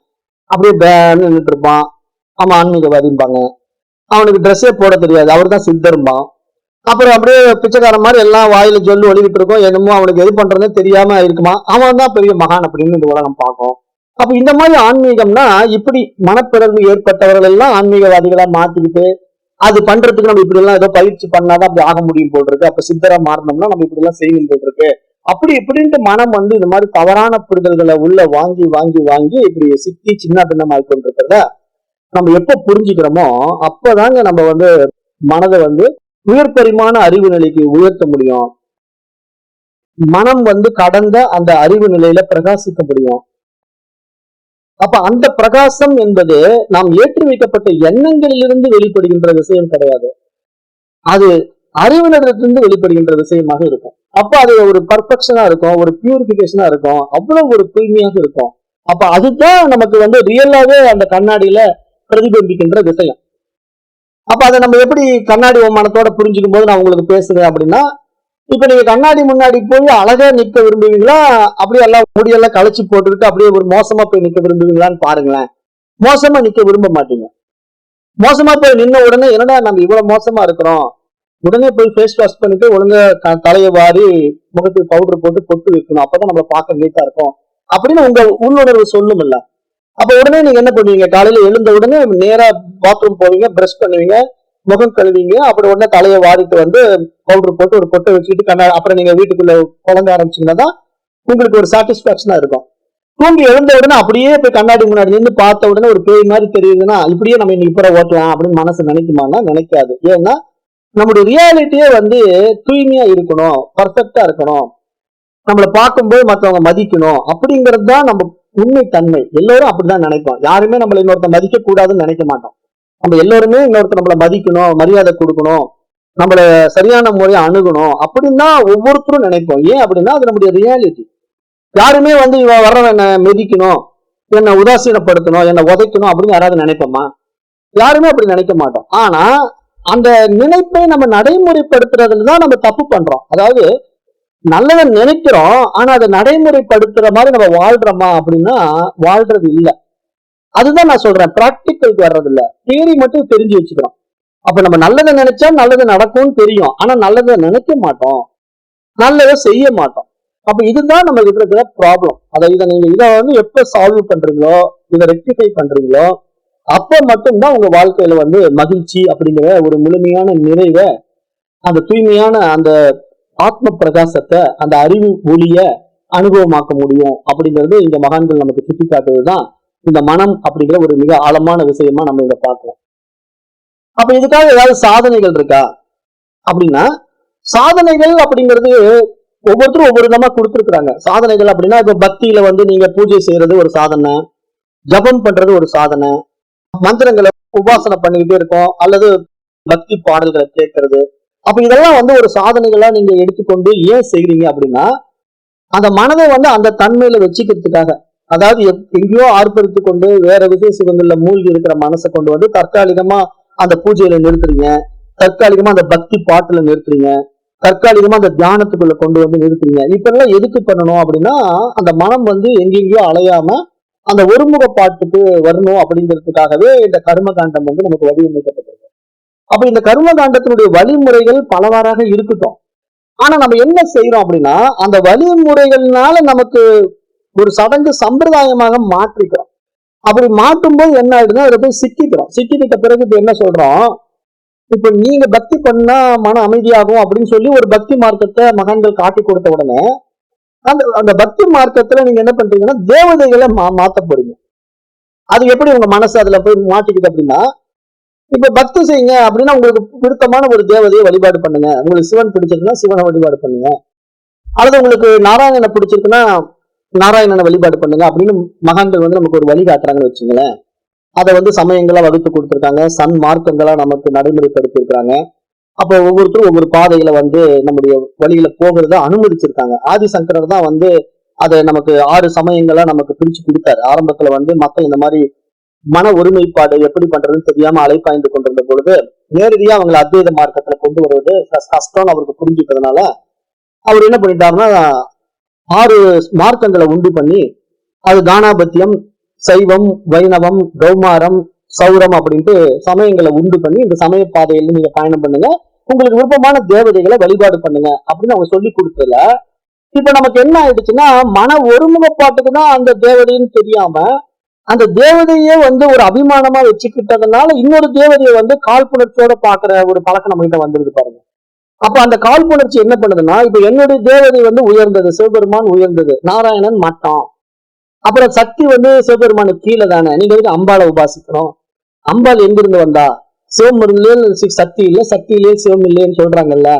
அப்படியே பேன்னு நின்றுட்டு இருப்பான். அவன் ஆன்மீகவாதிம்பாங்க. அவனுக்கு ட்ரெஸ்ஸே போட தெரியாது, அவர் தான் சித்தரும்பான். அப்புறம் அப்படியே பிச்சைக்கார மாதிரி எல்லாம் வாயில சொல்லி ஒழிக்கிட்டு இருக்கோம், என்னமோ அவனுக்கு எது பண்றதுன்னு தெரியாம இருக்குமா, அவன் தான் பெரிய மகான் அப்படின்னு இந்த உலகம் பார்க்கும். அப்ப இந்த மாதிரி ஆன்மீகம்னா இப்படி மனப்பிறகு ஏற்பட்டவர்கள் எல்லாம் ஆன்மீகவாதிகளா மாத்திக்கிட்டு அது பண்றதுக்கு நம்ம இப்படி எல்லாம் ஏதோ பயிற்சி பண்ணாதான் அப்படி ஆக முடியும் போல் இருக்கு, அப்ப சித்தரா மாறணும்னா நம்ம இப்படி எல்லாம் செய்யணும் போல் இருக்கு, அப்படி இப்படின்ட்டு மனம் இந்த மாதிரி தவறான புரிதல்களை உள்ள வாங்கி வாங்கி வாங்கி இப்படி சிக்கி சின்ன பின்னமாய் கொண்டிருக்கிறத நம்ம எப்ப புரிஞ்சுக்கிறோமோ அப்பதாங்க நம்ம மனதை உயர்பரிமாண அறிவு நிலைக்கு உயர்த்த முடியும். மனம் கடந்த அந்த அறிவு நிலையில பிரகாசிக்க முடியும். அப்ப அந்த பிரகாசம் என்பது நாம் ஏற்றி வைக்கப்பட்ட எண்ணங்களிலிருந்து வெளிப்படுகின்ற விஷயம் கிடையாது, அது அறிவினரிலிருந்து வெளிப்படுகின்ற விஷயமாக இருக்கும். அப்ப அது ஒரு பர்ஃபெக்ஷனா இருக்கும், ஒரு பியூரிபிகேஷனா இருக்கும், அவ்வளவு ஒரு தூய்மையாக இருக்கும். அப்ப அதுதான் நமக்கு ரியலாவே அந்த கண்ணாடியில பிரதிபலிக்கின்ற விஷயம். அப்ப அதை நம்ம எப்படி கண்ணாடி ஓமானத்தோட புரிஞ்சுக்கும் போது நான் உங்களுக்கு பேசுறேன் அப்படின்னா, இப்ப நீங்க கண்ணாடி முன்னாடி போய் அழகா நிக்க விரும்புவீங்களா, அப்படியே எல்லாம் முடியெல்லாம் கழிச்சு போட்டுக்கிட்டு அப்படியே ஒரு மோசமா போய் நிக்க விரும்புவீங்களான்னு பாருங்களேன். மோசமா நிக்க விரும்ப மாட்டீங்க. மோசமா போய் நின்ன உடனே என்னடா நம்ம இவ்வளவு மோசமா இருக்கிறோம், உடனே போய் ஃபேஸ் வாஷ் பண்ணிட்டு ஒழுங்கா தலையை வாரி முகத்துக்கு பவுடர் போட்டு பொட்டு வைக்கணும், அப்பதான் நம்ம பார்க்க நீட்டா இருக்கும் அப்படின்னு உங்க உள்ளுணர்வு சொல்லும் இல்ல. அப்ப உடனே நீங்க என்ன பண்ணுவீங்க, காலையில எழுந்த உடனே நேரா பாத்ரூம் போவீங்க, பிரஷ் பண்ணுவீங்க, முகம் கழுவீங்க, அப்புறம் உடனே தலையை வாரிட்டு பவுடர் போட்டு ஒரு பொட்டை வச்சுக்கிட்டு அப்புறம் நீங்க வீட்டுக்குள்ள குழந்தை ஆரம்பிச்சீங்கன்னா தான் உங்களுக்கு ஒரு சாட்டிஸ்பாக்சனா இருக்கும். தூங்கி எழுந்த உடனே அப்படியே போய் கண்ணாடி முன்னாடி நின்று பார்த்த உடனே ஒரு பேய் மாதிரி தெரியுதுன்னா இப்படியே நம்ம இன்னைக்கு இப்ப ஓட்டலாம் அப்படின்னு மனசு நினைக்குமான்னா நினைக்காது. ஏன்னா நம்முடைய ரியாலிட்டியே தூய்மையா இருக்கணும், பர்ஃபெக்டா இருக்கணும், நம்மளை பார்க்கும்போது மற்றவங்க மதிக்கணும் அப்படிங்கிறது தான் நம்ம உண்மை தன்மை. எல்லாரும் அப்படிதான் நினைப்போம். யாருமே நம்மளை இன்னொருத்த மதிக்க கூடாதுன்னு நினைக்க மாட்டோம். நம்ம எல்லாருமே இன்னொருத்தர் நம்மளை மதிக்கணும், மரியாதை கொடுக்கணும், நம்மளை சரியான முறையை அணுகணும் அப்படின்னு தான் ஒவ்வொருத்தரும் நினைப்போம். ஏன் அப்படின்னா அது நம்முடைய ரியாலிட்டி. யாருமே இவன் வர்றவன் என்ன மிதிக்கணும், என்னை உதாசீனப்படுத்தணும், என்னை உதைக்கணும் அப்படின்னு யாராவது நினைப்போமா? யாருமே அப்படி நினைக்க மாட்டோம். ஆனா அந்த நினைப்பை நம்ம நடைமுறைப்படுத்துறதுல தான் நம்ம தப்பு பண்றோம். அதாவது நல்லதை நினைக்கிறோம், ஆனா அதை நடைமுறைப்படுத்துற மாதிரி நம்ம வாழ்றோமா அப்படின்னா வாழ்றது இல்ல. அதுதான் நான் சொல்றேன், பிராக்டிக்கலுக்கு வர்றது இல்ல, தியரி மட்டும் தெரிஞ்சு வச்சுக்கிறோம். அப்ப நம்ம நல்லதை நினைச்சா நல்லது நடக்கும்னு தெரியும், ஆனா நல்லதை நினைக்க மாட்டோம், நல்லதை செய்ய மாட்டோம். அப்ப இதுதான் நம்ம கிட்ட இருக்கிற ப்ராப்ளம். இதை வந்து எப்ப சால்வ் பண்றீங்களோ, இதை ரெக்டிஃபை பண்றீங்களோ, அப்ப மட்டும்தான் உங்க வாழ்க்கையில வந்து மகிழ்ச்சி அப்படிங்கிற ஒரு முழுமையான நிறைவை, அந்த தூய்மையான அந்த ஆத்ம பிரகாசத்தை, அந்த அறிவு ஒளிய அனுபவமாக்க முடியும். அப்படிங்கிறது இந்த மகான்கள் நமக்கு சுட்டி காட்டுவதுதான் இந்த மனம் அப்படிங்கிற ஒரு மிக ஆழமான விஷயமா நம்ம இதை பார்க்கலாம். அப்ப இதுக்காக ஏதாவது சாதனைகள் இருக்கா அப்படின்னா, சாதனைகள் அப்படிங்கிறது ஒவ்வொருத்தரும் ஒவ்வொரு விதமா கொடுத்துருக்குறாங்க. சாதனைகள் அப்படின்னா, இப்ப பக்தியில வந்து நீங்க பூஜை செய்யறது ஒரு சாதனை, ஜபம் பண்றது ஒரு சாதனை, மந்திரங்களை உபாசனை பண்ணிக்கிட்டே இருக்கோம், அல்லது பக்தி பாடல்களை கேட்கறது. அப்ப இதெல்லாம் வந்து ஒரு சாதனைகளா நீங்க எடுத்துக்கொண்டு ஏன் செய்றீங்க அப்படின்னா, அந்த மனதை வந்து அந்த தன்மையில வச்சுக்கிறதுக்காக. அதாவது எங்கேயோ ஆர்ப்பரித்து கொண்டு வேற விசேஷங்கள்ல மூழ்கி இருக்கிற மனசை கொண்டு வந்து தற்காலிகமா அந்த பூஜையில நிறுத்துறீங்க, தற்காலிகமா அந்த பக்தி பாட்டுல நிறுத்துறீங்க, தற்காலிகமா அந்த தியானத்துக்குள்ள கொண்டு வந்து நிறுத்துறீங்க. இப்ப எல்லாம் எதுக்கு பண்ணணும் அப்படின்னா, அந்த மனம் வந்து எங்கெங்கயோ அலையாம அந்த ஒருமுக பாட்டுக்கு வரணும் அப்படிங்கிறதுக்காகவே இந்த கர்மகாண்டம் வந்து நமக்கு வடிவமைக்கப்பட்டிருக்கு. அப்ப இந்த கர்மகாண்டத்தினுடைய வழிமுறைகள் பலவாறாக இருக்கட்டும், ஆனா நம்ம என்ன செய்யறோம் அப்படின்னா, அந்த வழிமுறைகள்னால நமக்கு ஒரு சடங்கு சம்பிரதாயமாக மாற்றிக்கிறோம். அப்படி மாற்றும் போது என்ன ஆயிடுதுன்னா, அதை போய் சிக்கிக்கிறோம். சிக்கிக்கிட்ட பிறகு இப்ப என்ன சொல்றோம், இப்ப நீங்க பக்தி பண்ணா மன அமைதியாகும் அப்படின்னு சொல்லி ஒரு பக்தி மார்க்கத்தை மகான்கள் காட்டி கொடுத்த உடனே, அந்த அந்த பக்தி மார்க்கத்துல நீங்க என்ன பண்றீங்கன்னா தேவதைகளை மாத்த போறீங்க. அது எப்படி உங்க மனசு அதுல போய் மாட்டிக்குது அப்படின்னா, இப்ப பக்தி செய்யுங்க அப்படின்னா உங்களுக்கு பிடித்தமான ஒரு தேவதையை வழிபாடு பண்ணுங்க. உங்களுக்கு சிவன் பிடிச்சிருக்குன்னா சிவனை வழிபாடு பண்ணுங்க, அல்லது உங்களுக்கு நாராயணனை பிடிச்சிருக்குன்னா நாராயணனை வழிபாடு பண்ணுங்க அப்படின்னு மகான்கள் வந்து நமக்கு ஒரு வழி காட்டுறாங்கன்னு வச்சுங்களேன். அதை வந்து சமயங்களா வகுத்து கொடுத்துருக்காங்க, சன் மார்க்கங்களா நமக்கு நடைமுறைப்படுத்தி இருக்காங்க. அப்போ ஒவ்வொருத்தரும் ஒவ்வொரு பாதையில வந்து நம்முடைய வழியில போகிறத அனுமதிச்சிருக்காங்க. ஆதிசங்கரர் தான் வந்து அதை நமக்கு 6 சமயங்களா நமக்கு பிரிச்சு கொடுத்தாரு. ஆரம்பத்துல வந்து மத்த இந்த மாதிரி மன ஒருமைப்பாடு எப்படி பண்றதுன்னு தெரியாம அலைப்பாய்ந்து கொண்டிருந்த பொழுது நேரடியா அவங்களை அத்வைத மார்க்கத்துல கொண்டு வருவது கஷ்டம்னு அவருக்கு புரிஞ்சுக்கிறதுனால அவர் என்ன பண்ணிட்டாருன்னா 6 மார்க்கங்களை உண்டு பண்ணி, அது தானாபத்தியம், சைவம், வைணவம், கௌமாரம், சௌரம் அப்படின்ட்டு சமயங்களை உண்டு பண்ணி இந்த சமய பாதையில நீங்க பயணம் பண்ணுங்க, உங்களுக்கு விருப்பமான தேவதைகளை வழிபாடு பண்ணுங்க அப்படின்னு அவங்க சொல்லி கொடுத்ததுல இப்ப நமக்கு என்ன ஆயிடுச்சுன்னா, மன ஒருமுகப்பாட்டுக்கு தான் அந்த தேவதைன்னு தெரியாம அந்த தேவதையே வந்து ஒரு அபிமானமா வச்சுக்கிட்டதுனால இன்னொரு தேவதையை வந்து காழ்ப்புணர்ச்சியோட பாக்குற ஒரு பழக்கம் நம்ம கிட்ட வந்துருது பாருங்க. அப்ப அந்த காழ்ப்புணர்ச்சி என்ன பண்ணுதுன்னா, இப்ப என்னுடைய தேவதை வந்து உயர்ந்தது, சிவபெருமான் உயர்ந்தது, நாராயணன் மட்டம், அப்புறம் சக்தி வந்து சிவபெருமானுக்கு கீழே தானே, நீங்க வந்து அம்பாளை உபாசிக்கணும், அம்பாள் எங்கிருந்து வந்தா, சிவம் சக்தி இல்லை, சக்தியிலேயே சிவம் இல்லைன்னு சொல்றாங்கல்ல.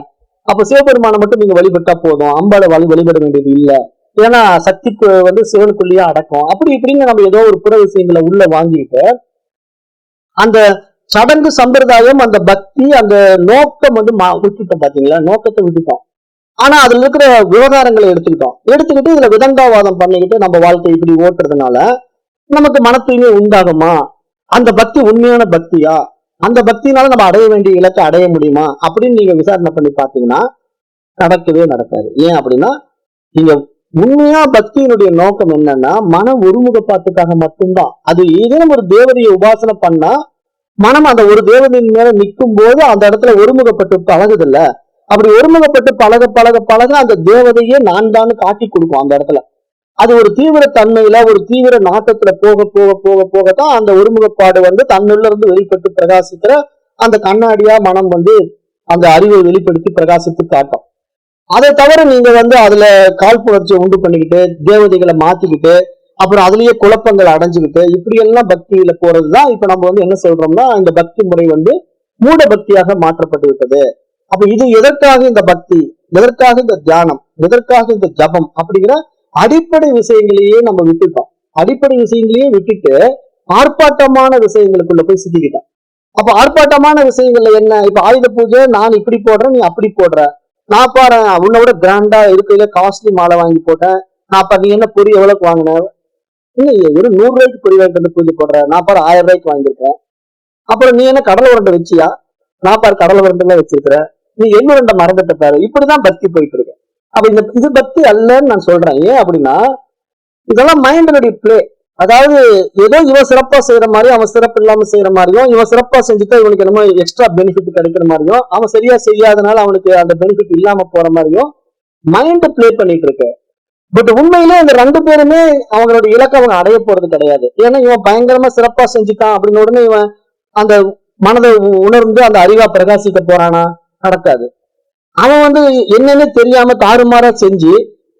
அப்ப சிவபெருமானை மட்டும் நீங்க வழிபட்டா போதும், அம்பாளை வழிபட வேண்டியது இல்லை, ஏன்னா சக்திக்கு வந்து சிவனுக்குள்ளேயே அடக்கம், அப்படி இப்படின்னு நம்ம ஏதோ ஒரு புற விஷயங்களை உள்ள வாங்கிட்டு அந்த சடங்கு சம்பிரதாயம், அந்த பக்தி, அந்த நோக்கம் வந்து விட்டுட்டோம். பாத்தீங்களா, நோக்கத்தை விட்டுட்டோம். ஆனா அதுல இருக்கிற விவகாரங்களை எடுத்துக்கிட்டு இதுல விதண்டாவாதம் பண்ணிக்கிட்டு நம்ம வாழ்க்கை இப்படி ஓட்டுறதுனால நமக்கு மன தூய்மை உண்டாகுமா? அந்த பக்தி உண்மையான பக்தியா? அந்த பக்தினால நம்ம அடைய வேண்டிய இலக்கை அடைய முடியுமா அப்படின்னு நீங்க விசாரணை பண்ணி பாத்தீங்கன்னா நடக்கவே நடக்காது. ஏன் அப்படின்னா, நீங்க உண்மையா பக்தியினுடைய நோக்கம் என்னன்னா மன ஒருமுகப்பாட்டுக்காக மட்டும்தான். அது ஏதேனும் ஒரு தேவதையை உபாசனை பண்ணா மனம் அந்த ஒரு தேவதையின் மேல நிற்கும் போது அந்த இடத்துல ஒருமுகப்பட்டு பழகுது இல்ல, அப்படி ஒருமுகப்பட்டு பழக பழக பழக அந்த தேவதையே நான் தான் காட்டி கொடுக்கும். அந்த இடத்துல அது ஒரு தீவிர தன்மையில ஒரு தீவிர நாட்டத்துல போக போக போக போகத்தான் அந்த ஒருமுகப்பாடு வந்து தன்னுள்ள இருந்து வெளிப்பட்டு பிரகாசிக்கிற அந்த கண்ணாடியா மனம் வந்து அந்த அறிவை வெளிப்படுத்தி பிரகாசித்து காட்டும். அதை தவிர நீங்க வந்து அதுல காழ்ப்புணர்ச்சியை உண்டு பண்ணிக்கிட்டு தேவதைகளை மாத்திக்கிட்டு அப்புறம் அதுலயே குழப்பங்கள் அடைஞ்சுக்கிட்டு இப்படி எல்லாம் பக்தியில போறதுதான் இப்ப நம்ம வந்து என்ன சொல்றோம்னா, இந்த பக்தி முறை வந்து மூட பக்தியாக மாற்றப்பட்டு விட்டது. அப்ப இது எதற்காக இந்த பக்தி, எதற்காக இந்த தியானம், எதற்காக இந்த ஜபம் அப்படிங்கிற அடிப்படை விஷயங்களையே நம்ம விட்டுட்டோம். அடிப்படை விஷயங்களையே விட்டுட்டு ஆர்ப்பாட்டமான விஷயங்களுக்குள்ள போய் சிக்கிக்கிட்டோம். அப்ப ஆர்ப்பாட்டமான விஷயங்கள்ல என்ன, இப்ப ஆயுத பூஜை நான் இப்படி போடுறேன், நீ அப்படி போடுற, நான் பாரு உன்னை விட கிராண்டா இருக்கையில காஸ்ட்லி மாலை வாங்கி போட்டேன், நான் பாரு நீ என்ன பொறி எவ்வளவுக்கு வாங்கின, ஒரு 100 ரூபாய்க்கு பொறி வாங்கிட்டு வந்து பூஜை போடுற, நான் பாரு 1000 ரூபாய்க்கு வாங்கியிருக்கேன், அப்புறம் நீ என்ன கடலை உருண்டை வச்சியா, நான் பாரு கடலை உருண்டை வச்சிருக்கிறேன், நீ எள்ளுருண்டை மறந்துட்ட பாரு. இப்படிதான் பக்தி போயிட்டு இருக்கு. அப்ப இது பக்தி அல்லன்னு நான் சொல்றேன். ஏன் அப்படின்னா இதெல்லாம் மைண்டினுடைய பிளே. அதாவது ஏதோ இவன் சிறப்பா செய்யற மாதிரியும் அவன் சிறப்பு இல்லாம செய்யற மாதிரியும், இவன் சிறப்பா செஞ்சுட்டா இவனுக்கு என்னமோ எக்ஸ்ட்ரா பெனிஃபிட் கிடைக்கிற மாதிரியும், அவன் சரியா செய்யாதனால அவனுக்கு அந்த பெனிஃபிட் இல்லாம போற மாதிரியும் மைண்ட் பிளே பண்ணிட்டு இருக்கு. பட் உண்மையிலே இந்த 2 பேருமே அவங்களோட இலக்கை அவங்க அடைய போறது கிடையாது. ஏன்னா இவன் பயங்கரமா சிறப்பா செஞ்சுட்டான் அப்படின்னு உடனே இவன் அந்த மனதை உணர்ந்து அந்த அறிவா பிரகாசிக்க போறானா? நடக்காது. அவன் என்னன்னு தெரியாம தாறுமாறா செஞ்சு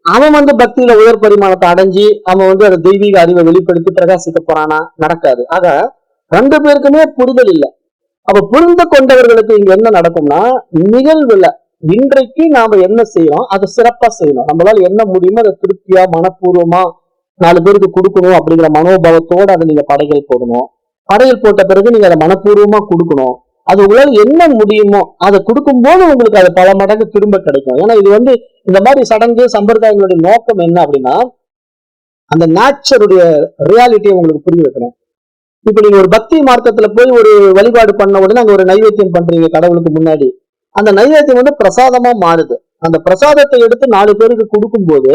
அவன் பக்தியில உயர் பரிமாணத்தை அடைஞ்சு அவன் அந்த தெய்வீக அறிவை வெளிப்படுத்தி பிரகாசிக்க போறானா? நடக்காது. ஆக 2 பேருக்குமே புரிதல் இல்லை. அப்ப புரிந்து கொண்டவர்களுக்கு இங்க என்ன நடக்கும்னா, நிகழ்வுல இன்றைக்கு நாம என்ன செய்யறோம் அதை சிறப்பா செய்யணும். நம்மளால என்ன முடியுமோ அதை திருப்தியா மனப்பூர்வமா 4 பேருக்கு கொடுக்கணும் அப்படிங்கிற மனோபாவத்தோட அதை நீங்க படையல் போடணும். படையல் போட்ட பிறகு நீங்க அதை மனப்பூர்வமா கொடுக்கணும். அது உங்களால என்ன முடியுமோ அதை கொடுக்கும்போது உங்களுக்கு அது பல மடங்கு திரும்ப கிடைக்கும். ஏன்னா இது இந்த மாதிரி சடங்கு சம்பிரதாயங்களுடைய நோக்கம் என்ன அப்படின்னா, அந்த நேச்சருடைய ரியாலிட்டியை உங்களுக்கு புரிய வைக்கணும். இப்ப நீங்க ஒரு பக்தி மார்க்கத்துல போய் ஒரு வழிபாடு பண்ண உடனே அங்க ஒரு நைவேத்தியம் பண்றீங்க கடவுளுக்கு முன்னாடி. அந்த நைவேத்தியம் பிரசாதமா மாறுது. அந்த பிரசாதத்தை எடுத்து 4 பேருக்கு கொடுக்கும் போது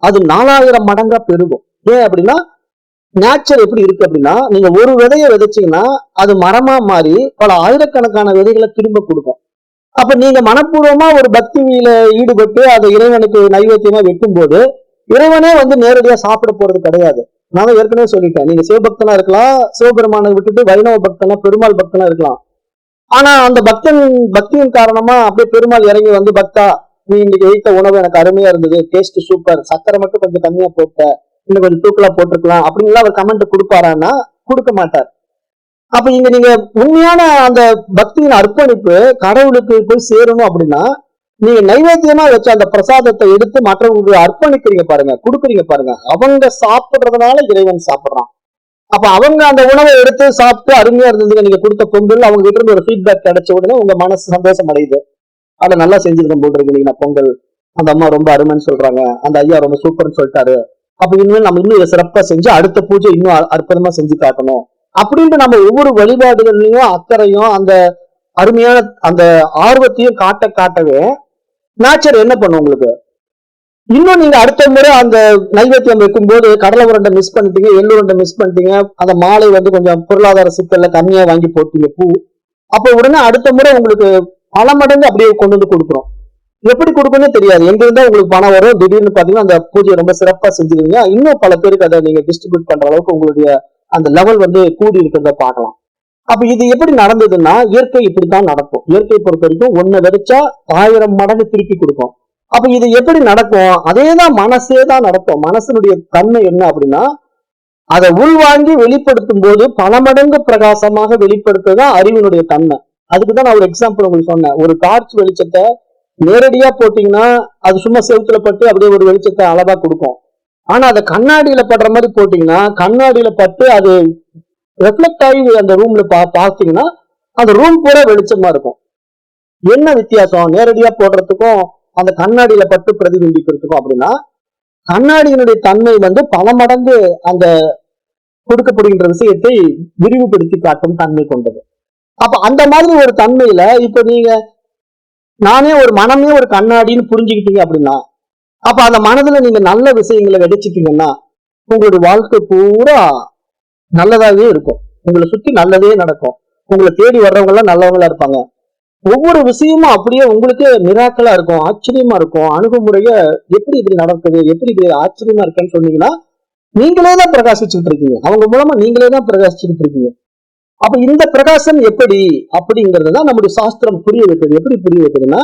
அது 4000 மடங்கா பெருகும். ஏன் அப்படின்னா நேச்சர் எப்படி இருக்கு அப்படின்னா, நீங்க ஒரு விதையை விதைச்சீங்கன்னா அது மரமா மாறி பல ஆயிரக்கணக்கான விதைகளை திரும்ப கொடுக்கும். அப்ப நீங்க மனப்பூர்வமா ஒரு பக்தியில ஈடுபட்டு அதை இறைவனுக்கு நைவேத்தியமா வைக்கும் போது இறைவனே நேரடியா சாப்பிட போறது கிடையாது. நான் ஏற்கனவே சொல்லிட்டேன், நீங்க சிவபக்தனா இருக்கலாம், சிவபெருமானை விட்டுட்டு வைணவ பக்தனா பெருமாள் பக்தனா இருக்கலாம். ஆனா அந்த பக்தியின் காரணமா அப்படியே பெருமாள் இறங்கி பக்தா நீ இன்னைக்கு வைத்த உணவு எனக்கு அருமையா இருந்தது, டேஸ்ட் சூப்பர், சக்கரை மட்டும் கொஞ்சம் கம்மியா போட்ட, இன்னும் கொஞ்சம் தூக்கலா போட்டிருக்கலாம் அப்படின்னு அவர் கமெண்ட் கொடுப்பாரான்னா கொடுக்க மாட்டார். அப்ப இங்க நீங்க உண்மையான அந்த பக்தியின் அர்ப்பணிப்பு கடவுளுக்கு போய் சேரணும் அப்படின்னா நீங்க நைவேத்தியமா வச்ச அந்த பிரசாதத்தை எடுத்து மற்றவங்களுக்கு அர்ப்பணிக்கிறீங்க பாருங்க, கொடுக்குறீங்க பாருங்க. அவங்க சாப்பிடுறதுனால இறைவன் சாப்பிடுறான். அப்ப அவங்க அந்த உணவை எடுத்து சாப்பிட்டு அருமையா இருந்ததுங்க நீங்க கொடுத்த பொங்கல், அவங்க கிட்ட இருந்து ஒரு ஃபீட்பேக் கிடைச்ச உடனே உங்க மனசு சந்தோஷம் அடையுது. அதை நல்லா செஞ்சிருக்கேன் போல் இருக்கு நீங்க பொங்கல், அந்த அம்மா ரொம்ப அருமைன்னு சொல்றாங்க, அந்த ஐயா ரொம்ப சூப்பர்னு சொல்லிட்டாரு, அப்ப இனிமேல் நம்ம இன்னும் இதை சிறப்பா செஞ்சு அடுத்த பூஜை இன்னும் அற்புதமா செஞ்சு காட்டணும் அப்படின்ட்டு நம்ம ஒவ்வொரு வழிபாடுகள்லயும் அக்கறையும் அந்த அருமையான அந்த ஆர்வத்தையும் காட்டவே நேச்சர் என்ன பண்ணும் உங்களுக்கு, இன்னும் நீங்க அடுத்த முறை அந்த நைவேத்தியம் வைக்கும் போது கடலை உருண்டை மிஸ் பண்ணிட்டீங்க, எள்ளு உருண்டை மிஸ் பண்ணிட்டீங்க, அந்த மாலை கொஞ்சம் பொருளாதார சிக்கல்ல கம்மியா வாங்கி போட்டீங்க பூ, அப்ப உடனே அடுத்த முறை உங்களுக்கு பல மடங்கு அப்படியே கொண்டு கொடுக்குறோம். எப்படி கொடுக்கணும்னு தெரியாது, எங்க இருந்தா உங்களுக்கு பணம் வரும், திடீர்னு பாத்தீங்கன்னா அந்த பூஜையை ரொம்ப சிறப்பா செஞ்சுருவீங்க, இன்னும் பல பேருக்கு அதை நீங்க டிஸ்ட்ரிபியூட் பண்ற அளவுக்கு உங்களுடைய அந்த லெவல் கூடி இருக்கிறத பார்க்கலாம். அப்ப இது எப்படி நடந்ததுன்னா இயற்கை இப்படித்தான் நடக்கும். இயற்கை பொறுத்த வரைக்கும் 1 விதைச்சா 1000 மடங்கு திருப்பி கொடுக்கும். அப்ப இது எப்படி நடக்கும், அதேதான் மனசே தான் நடக்கும். மனசனுடைய தன்மை என்ன அப்படின்னா அதை உள்வாங்கி வெளிப்படுத்தும் போது பல மடங்கு பிரகாசமாக வெளிப்படுத்துதான் அறிவினுடைய தன்மை. அதுக்குதான் நான் ஒரு எக்ஸாம்பிள் உங்களுக்கு சொன்னேன். ஒரு டார்ச் வெளிச்சத்தை நேரடியா போட்டீங்கன்னா அது சும்மா செவுத்துல பட்டு அப்படியே ஒரு வெளிச்சத்தை அளவா கொடுக்கும். ஆனா அதை கண்ணாடியில படுற மாதிரி போட்டீங்கன்னா கண்ணாடியில பட்டு அது ரெஃப்ளெக்ட் ஆகி அந்த ரூம்ல பார்த்தீங்கன்னா அந்த ரூம் பூரா வெளிச்சமா இருக்கும். என்ன வித்தியாசம் நேரடியா போடுறதுக்கும் அந்த கண்ணாடியில பட்டு பிரதிபிம்பிக்கிறதுக்கும் அப்படின்னா, கண்ணாடியினுடைய தன்மை பல மடங்கு அந்த கொடுக்கப்படுகின்ற விஷயத்தை விரிவுபடுத்தி காட்டும் தன்மை கொண்டது. அப்ப அந்த மாதிரி ஒரு தன்மையில இப்ப நீங்க நானே ஒரு மனமே ஒரு கண்ணாடின்னு புரிஞ்சுக்கிட்டீங்க அப்படின்னா, அப்ப அந்த மனதுல நீங்க நல்ல விஷயங்களை விதைச்சிட்டீங்கன்னா உங்களுடைய வாழ்க்கை பூரா நல்லதாவே இருக்கும். உங்களை சுத்தி நல்லதே நடக்கும். உங்களை தேடி வர்றவங்க எல்லாம் நல்லவங்களா இருப்பாங்க. ஒவ்வொரு விஷயமும் அப்படியே உங்களுக்கு மிராக்கலா இருக்கும், ஆச்சரியமா இருக்கும். அணுகுமுறைய எப்படி இப்படி நடக்குது, எப்படி இப்படி ஆச்சரியமா இருக்கேன்னு சொன்னீங்கன்னா நீங்களே தான் பிரகாசிச்சுட்டு இருக்கீங்க. அவங்க மூலமா நீங்களே தான் பிரகாசிச்சுட்டு இருக்கீங்க. அப்ப இந்த பிரகாசம் எப்படி அப்படிங்கறதுதான் நம்முடைய சாஸ்திரம் புரிய வைக்கிறது. எப்படி புரிய வைக்கிறதுன்னா,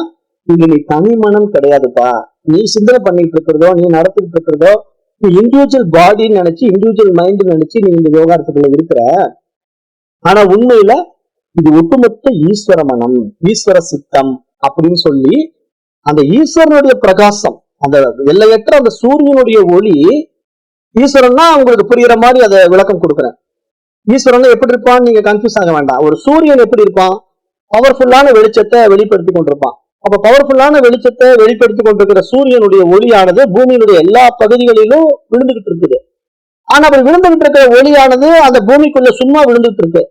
இங்க நீ தனி மனம் கிடையாதுப்பா, நீ சிந்தனை பண்ணிட்டு இருக்கிறதோ நீ நடத்திட்டு இருக்கிறதோ நீ இண்டிவிஜுவல் பாடின்னு நினைச்சு இண்டிவிஜுவல் மைண்ட் நினைச்சு நீ இந்த விவகாரத்துக்குள்ள இருக்கிற. ஆனா உண்மையில இது ஒட்டுமொத்த ஈஸ்வர மனம், ஈஸ்வர சித்தம் அப்படின்னு சொல்லி அந்த ஈஸ்வரனுடைய பிரகாசம், அந்த எல்லையற்ற அந்த சூரியனுடைய ஒளி. ஈஸ்வரன்னா உங்களுக்கு புரியுற மாதிரி அதை விளக்கம் கொடுக்குறேன். ஈஸ்வரன் எப்படி இருப்பான்னு நீங்க கன்ஃபியூஸ் ஆக வேண்டாம். ஒரு சூரியன் எப்படி இருப்பான், பவர்ஃபுல்லான வெளிச்சத்தை வெளிப்படுத்தி கொண்டிருப்பான். அப்ப பவர்ஃபுல்லான வெளிச்சத்தை வெளிப்படுத்தி கொண்டிருக்கிற சூரியனுடைய ஒளியானது பூமியினுடைய எல்லா பகுதிகளிலும் விழுந்துகிட்டு இருக்குது. ஆனா அப்படி விழுந்துகிட்டு இருக்கிற ஒளியானது அந்த பூமிக்குள்ள சும்மா விழுந்துட்டு இருக்கு.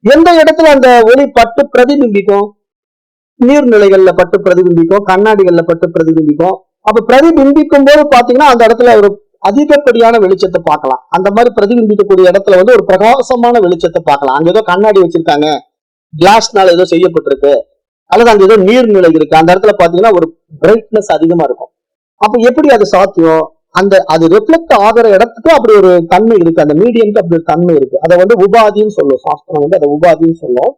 எந்த இடத்துல அந்த ஒளி பட்டு பிரதிபிம்பிக்கும், நீர்நிலைகள்ல பட்டு பிரதிபிம்பிக்கும், கண்ணாடிகள்ல பட்டு பிரதிபிம்பிக்கும். அப்ப பிரதிபிம்பிக்கும் போது பாத்தீங்கன்னா அந்த இடத்துல ஒரு அதிகப்படியான வெளிச்சத்தை பார்க்கலாம். அந்த மாதிரி பிரதிபிம்பிக்கக்கூடிய இடத்துல வந்து ஒரு பிரகாசமான வெளிச்சத்தை பார்க்கலாம். அங்க ஏதோ கண்ணாடி வச்சிருக்காங்க, கிளாஸ்னால ஏதோ செய்யப்பட்டிருக்கு, அல்லது அங்க ஏதோ நீர்நிலை இருக்கு, அந்த இடத்துல பாத்தீங்கன்னா ஒரு பிரைட்னஸ் அதிகமா இருக்கும். அப்ப எப்படி அது சாத்தியம்? அந்த அது ரிஃப்ளெக்ட் ஆகிற இடத்துக்கு அப்படி ஒரு தன்மை இருக்கு, அந்த மீடியம்க்கு அப்படி ஒரு தன்மை இருக்கு. அதை வந்து உபாதின்னு சொல்லும் சாஸ்திரம், வந்து அதை உபாதின்னு சொல்லும்.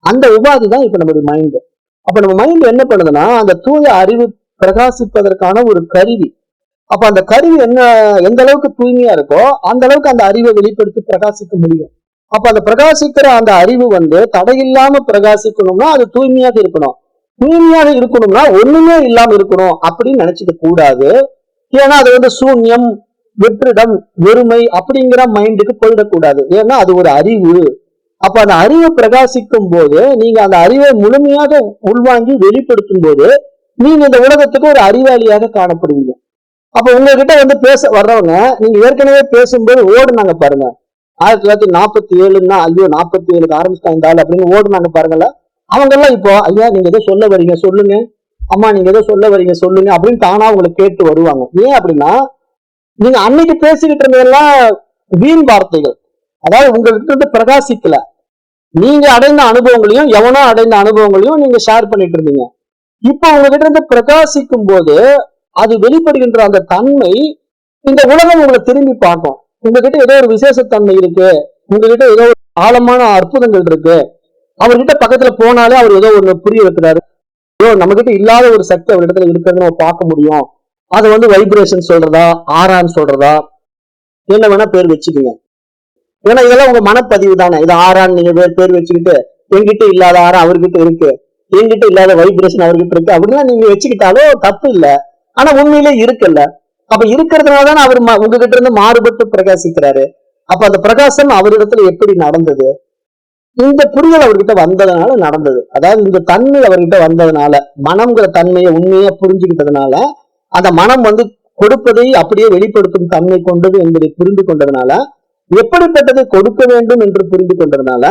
அந்த உபாதி தான் இப்ப நம்மளுடைய மைண்ட். அப்ப நம்ம மைண்ட் என்ன பண்ணுதுன்னா அந்த தூய அறிவு பிரகாசிப்பதற்கான ஒரு கருவி. அப்ப அந்த கருவி என்ன, எந்த அளவுக்கு தூய்மையா இருக்கோ அந்த அளவுக்கு அந்த அறிவை வெளிப்படுத்தி பிரகாசிக்க முடியும். அப்ப அந்த பிரகாசிக்கிற அந்த அறிவு வந்து தடையில்லாம பிரகாசிக்கணும்னா அது தூய்மையாக இருக்கணும். தூய்மையாக இருக்கணும்னா ஒண்ணுமே இல்லாம இருக்கணும் அப்படின்னு நினைச்சுக்க கூடாது. ஏன்னா அது வந்து சூன்யம், வெற்றிடம், வெறுமை அப்படிங்கிற மைண்டுக்கு போயிடக்கூடாது. ஏன்னா அது ஒரு அறிவு. அப்ப அந்த அறிவை பிரகாசிக்கும் போது நீங்க அந்த அறிவை முழுமையாக உள்வாங்கி வெளிப்படுத்தும் போது நீங்க இந்த உலகத்துக்கு ஒரு அறிவாளியாக காணப்படுவீங்க. அப்ப உங்ககிட்ட வந்து பேச வர்றவங்க நீங்க ஏற்கனவே பேசும்போது ஓடுனாங்க பாருங்க, 1947ன்னா ஐயோ 47க்கு ஆரம்பிச்சிட்டாங்க அப்படின்னு ஓடுனாங்க பாருங்கல்ல, அவங்க எல்லாம் இப்போ ஐயா நீங்க ஏதோ சொல்ல வரீங்க சொல்லுங்க, அம்மா நீங்க ஏதோ சொல்ல வரீங்க சொல்லுங்க அப்படின்னு தானா உங்களை கேட்டு வருவாங்க. ஏன் அப்படின்னா நீங்க அன்னைக்கு பேசிக்கிட்டு இருந்ததெல்லாம் வீண் வார்த்தைகள், அதாவது உங்ககிட்ட இருந்து பிரகாசிக்கல. நீங்க அடைந்த அனுபவங்களையும் எவனோ அடைந்த அனுபவங்களையும் நீங்க ஷேர் பண்ணிட்டு இருந்தீங்க. இப்ப உங்ககிட்ட இருந்து பிரகாசிக்கும் போது அது வெளிப்படுகின்ற அந்த தன்மை இந்த உலகம் உங்களை திரும்பி பார்க்கும். உங்ககிட்ட ஏதோ ஒரு விசேஷத்தன்மை இருக்கு, உங்ககிட்ட ஏதோ ஒரு ஆழமான அற்புதங்கள் இருக்கு. அவர்கிட்ட பக்கத்துல போனாலே அவர் ஏதோ ஒண்ணு புரிய வைக்கிறாரு, ஏதோ நம்ம கிட்ட இல்லாத ஒரு சக்தி அவர் இடத்துல இருக்கிறதுன்னு நம்ம பார்க்க முடியும். அது வந்து வைப்ரேஷன் சொல்றதா, ஆறான்னு சொல்றதா, என்ன வேணா பேர் வச்சுக்கோங்க. ஏன்னா இதெல்லாம் உங்க மனப்பதிவு தானே. இது ஆறான்னு நீங்க பேர் வச்சுக்கிட்டு என்கிட்ட இல்லாத ஆறா அவர்கிட்ட இருக்கு, என்கிட்ட இல்லாத வைப்ரேஷன் அவர்கிட்ட இருக்கு அப்படின்னா நீங்க வச்சுக்கிட்டாலும் தப்பு இல்லை. ஆனா உண்மையிலே இருக்குல்ல. அப்ப இருக்கிறதுனாலதான் அவர் உங்ககிட்ட இருந்து மாறுபட்டு பிரகாசிக்கிறாரு. அப்ப அந்த பிரகாசம் அவரிடத்துல எப்படி நடந்தது? இந்த புரிதல் அவர்கிட்ட வந்ததுனால நடந்தது. அதாவது இந்த தன்மை அவர்கிட்ட வந்ததுனால, மனம்ங்கிற தன்மையை உண்மையா புரிஞ்சுக்கிட்டதுனால, அந்த மனம் வந்து கொடுப்பதை அப்படியே வெளிப்படுத்தும் தன்மை கொண்டது என்பதை புரிந்து கொண்டதுனால, எப்படிப்பட்டதை கொடுக்க வேண்டும் என்று புரிந்து கொண்டதுனால,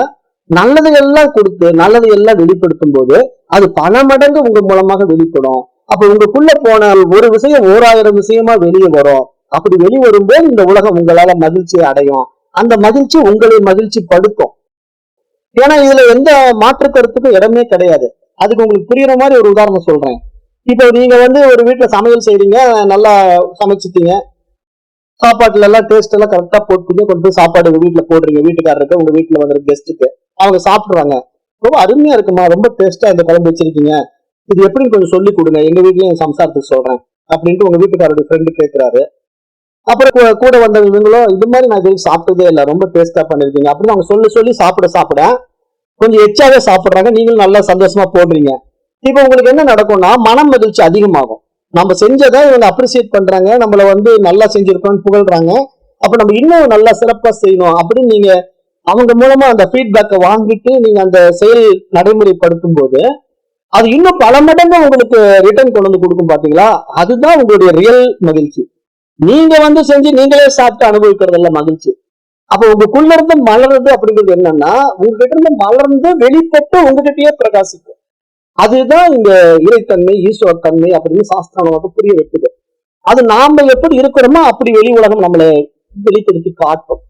நல்லதை எல்லாம் கொடுத்து நல்லதை எல்லாம் வெளிப்படுத்தும் போது அது பல மடங்கு உங்க மூலமாக வெளிப்படும். அப்ப உங்களுக்குள்ள போன ஒரு விஷயம் 1000 விஷயமா வெளியே வரும். அப்படி வெளிவரும்போது இந்த உலகம் உங்களால மகிழ்ச்சியை அடையும். அந்த மகிழ்ச்சி உங்களை மகிழ்ச்சி படுத்தும். ஏன்னா இதுல எந்த மாற்று கருத்துக்கும் இடமே கிடையாது. அதுக்கு உங்களுக்கு புரியுற மாதிரி ஒரு உதாரணம் சொல்றேன். இப்போ நீங்க வந்து ஒரு வீட்டுல சமையல் செய்றீங்க, நல்லா சமைச்சிட்டீங்க, சாப்பாட்டுல எல்லாம் டேஸ்ட் எல்லாம் கரெக்டா போட்டுங்க, கொண்டு போய் சாப்பாடு உங்க வீட்டுல போடுறீங்க, வீட்டுக்காரருக்கு உங்க வீட்டுல வந்து கெஸ்ட்டுக்கு. அவங்க சாப்பிடுறாங்க, ரொம்ப அருமையா இருக்குமா, ரொம்ப டேஸ்டா இந்த குழம்பு வச்சிருக்கீங்க, இது எப்படின்னு கொஞ்சம் சொல்லி கொடுங்க, எங்க வீட்லயும் என் சம்சாரத்துக்கு சொல்றேன் அப்படின்ட்டு உங்க வீட்டுக்காரோட ஃப்ரெண்டு கேட்கிறாரு. அப்புறம் கூட வந்தவங்களும் இது மாதிரி நான் இது சாப்பிட்டதே இல்லை, ரொம்ப டேஸ்டா பண்ணிருக்கீங்க அப்படின்னு அவங்க சொல்லி சாப்பிட கொஞ்சம் எச்சாவே சாப்பிடுறாங்க. நீங்களும் நல்லா சந்தோஷமா போடுறீங்க. இப்ப உங்களுக்கு என்ன நடக்கும்னா மனம் மகிழ்ச்சி அதிகமாகும். நம்ம செஞ்சதை இவங்க அப்ரிசியேட் பண்றாங்க, நம்மள வந்து நல்லா செஞ்சிருக்கோம்னு புகழ்றாங்க. அப்ப நம்ம இன்னும் நல்லா சிறப்பா செய்யணும் அப்படின்னு நீங்க அவங்க மூலமா அந்த ஃபீட்பேக்கை வாங்கிட்டு நீங்க அந்த செயல் நடைமுறைப்படுத்தும் போது அது இன்னும் பல மடங்கு உங்களுக்கு ரிட்டர்ன் கொண்டு வந்து கொடுக்கும். பாத்தீங்களா, அதுதான் உங்களுடைய ரியல் மகிழ்ச்சி. நீங்க வந்து செஞ்சு நீங்களே சாப்பிட்டு அனுபவிக்கிறதுல மகிழ்ச்சி. அப்ப உங்களுக்குள்ள இருந்து மலர்றது அப்படிங்கிறது என்னன்னா, உங்ககிட்ட இருந்து மலர்ந்து வெளிப்பட்டு உங்ககிட்டயே பிரகாசிக்கும். அதுதான் இந்த இறைத்தன்மை, ஈஸ்வரத்தன்மை அப்படின்னு சாஸ்திரம் நமக்கு புரிய வைக்குது. அது நாம எப்படி இருக்கிறோமோ அப்படி வெளி உலகம் நம்மளை வெளிப்படுத்தி காட்டும்.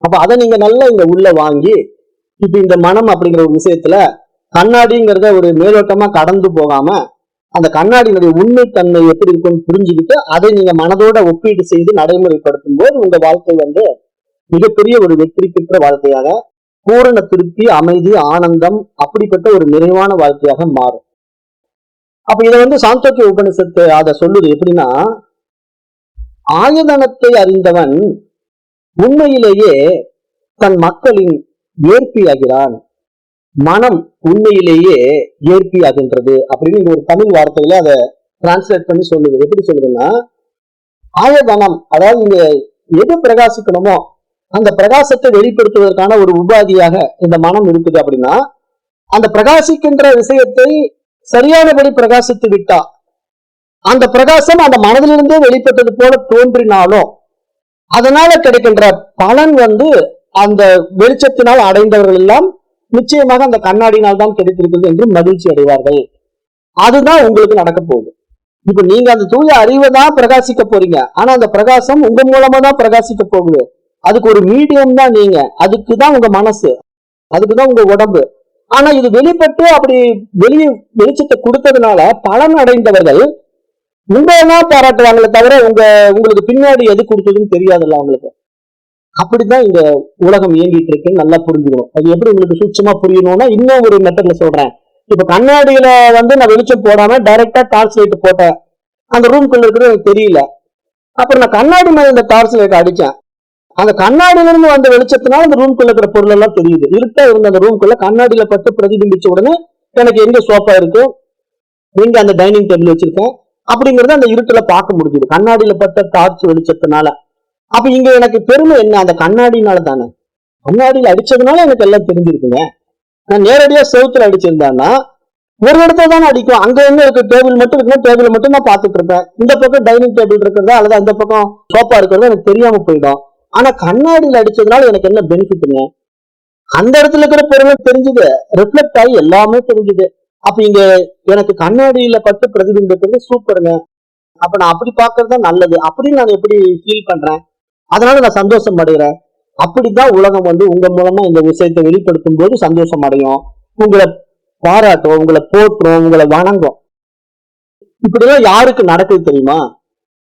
அப்ப அதை நீங்க நல்லா இங்க உள்ள வாங்கி, இப்ப இந்த மனம் அப்படிங்கிற ஒரு விஷயத்துல கண்ணாடிங்கிறத ஒரு மேலோட்டமா கடந்து போகாம அந்த கண்ணாடியினுடைய உண்மை தன்மை எப்படி இருக்குன்னு புரிஞ்சுக்கிட்டு அதை நீங்க மனதோட ஒப்பீடு செய்து நடைமுறைப்படுத்தும் போது உங்க வாழ்க்கை வந்து மிகப்பெரிய ஒரு வெற்றி பெற்ற வாழ்க்கையாக, பூரண திருப்தி, அமைதி, ஆனந்தம், அப்படிப்பட்ட ஒரு நிறைவான வாழ்க்கையாக மாறும். அப்ப இதை வந்து சாந்தோக்கிய உபனிஷத்து அதை சொல்லுது எப்படின்னா, ஆயதனத்தை அறிந்தவன் உண்மையிலேயே தன் மக்களின் ஏற்பியாகிறான், மனம் உண்மையிலேயே ஏற்பியாகின்றது அப்படின்னு ஒரு தமிழ் வார்த்தையில அதை டிரான்ஸ்லேட் பண்ணி சொல்லுது. எப்படி சொல்லுதுன்னா, ஆயதனம் அதாவது இங்க எது பிரகாசிக்கணுமோ அந்த பிரகாசத்தை வெளிப்படுத்துவதற்கான ஒரு உபாதியாக இந்த மனம் இருக்குது. அப்படின்னா அந்த பிரகாசிக்கின்ற விஷயத்தை சரியானபடி பிரகாசித்து விட்டா அந்த பிரகாசம் அந்த மனதிலிருந்தே வெளிப்பட்டது போல தோன்றினாலும் அதனால கிடைக்கின்ற பலன் வந்து அந்த வெளிச்சத்தினால் அடைந்தவர்கள் எல்லாம் நிச்சயமாக அந்த கண்ணாடினால் தான் கிடைத்திருக்கிறது என்று மகிழ்ச்சி அடைவார்கள். அதுதான் உங்களுக்கு நடக்க போகுது. இப்ப நீங்க அந்த தூய அறிவை தான் பிரகாசிக்க போறீங்க. ஆனா அந்த பிரகாசம் உங்க மூலமா தான் பிரகாசிக்க போகுது. அதுக்கு ஒரு மீடியம் தான் நீங்க, அதுக்குதான் உங்க மனசு, அதுக்குதான் உங்க உடம்பு. ஆனா இது வெளிப்பட்டு அப்படி வெளியே வெளிச்சத்தை கொடுத்ததுனால பலன் அடைந்தவர்கள் உங்களதான் பாராட்டுவாங்களே தவிர உங்களுக்கு பின்னாடி எது கொடுத்ததுன்னு தெரியாதுல்ல அவங்களுக்கு. அப்படிதான் இந்த உலகம் இயங்கிட்டு இருக்குன்னு நல்லா புரிஞ்சுக்கணும். அது எப்படி உங்களுக்கு சூட்சமா புரியணும்னா இன்னும் ஒரு மெத்தட்ல சொல்றேன். இப்ப கண்ணாடியில நான் வெளிச்சம் போடாம டைரக்டா டார்ச் லைட் போட்டேன், அந்த ரூம்குள்ள இருக்கிறது எனக்கு தெரியல. அப்புறம் நான் கண்ணாடி மேல இந்த டார்ச் லைட் அடிச்சேன், அந்த கண்ணாடியில இருந்து வந்த வெளிச்சத்தினால அந்த ரூம்குள்ள இருக்கிற பொருள் எல்லாம் தெரியுது. இருட்டா இருந்த அந்த ரூம்குள்ள கண்ணாடியில பட்டு பிரதிபிம்பிச்ச உடனே எனக்கு எங்க சோஃபா இருக்கு, எங்க அந்த டைனிங் டேபிள் வச்சிருக்கேன் அப்படிங்கறத அந்த இருட்டுல பார்க்க முடியுது கண்ணாடியில பட்ட டார்ச் வெளிச்சத்தினால. அப்ப இங்க எனக்கு பெருமை என்ன? அந்த கண்ணாடினால தானே. கண்ணாடியில அடிச்சதுனால எனக்கு எல்லாம் தெரிஞ்சிருக்குங்க. நான் நேரடியா செவுத்துல அடிச்சிருந்தேன்னா ஒரு இடத்துல தானே அடிக்கும். அங்க என்ன இருக்கு? டேபிள் மட்டும் இருக்குன்னா டேபிள் மட்டும் நான் பாத்துட்டு இருப்பேன். இந்த பக்கம் டைனிங் டேபிள் இருக்கிறதா அல்லது அந்த பக்கம் சோஃபா இருக்கிறதா எனக்கு தெரியாம போயிடும். ஆனா கண்ணாடியில அடிச்சதுனால எனக்கு என்ன பெனிஃபிட்டுங்க? அந்த இடத்துல இருக்கிற பொருள் தெரிஞ்சுது, ரிஃப்ளெக்ட் ஆகி எல்லாமே தெரிஞ்சுது. அப்ப இங்க எனக்கு கண்ணாடியில பட்டு பிரதிபிம்பிக்கிறது சூப்பருங்க. அப்ப நான் அப்படி பாக்குறது தான் நல்லது அப்படின்னு நான் எப்படி ஃபீல் பண்றேன், அதனால நான் சந்தோஷம் அடைகிறேன். அப்படிதான் உலகம் உங்க மூலமா இந்த விஷயத்தை வெளிப்படுத்தும் போது சந்தோஷம் அடையும், உங்களை பாராட்டும், உங்களை போற்றும், உங்களை வணங்கும். இப்படிலாம் யாருக்கு நடக்குது தெரியுமா?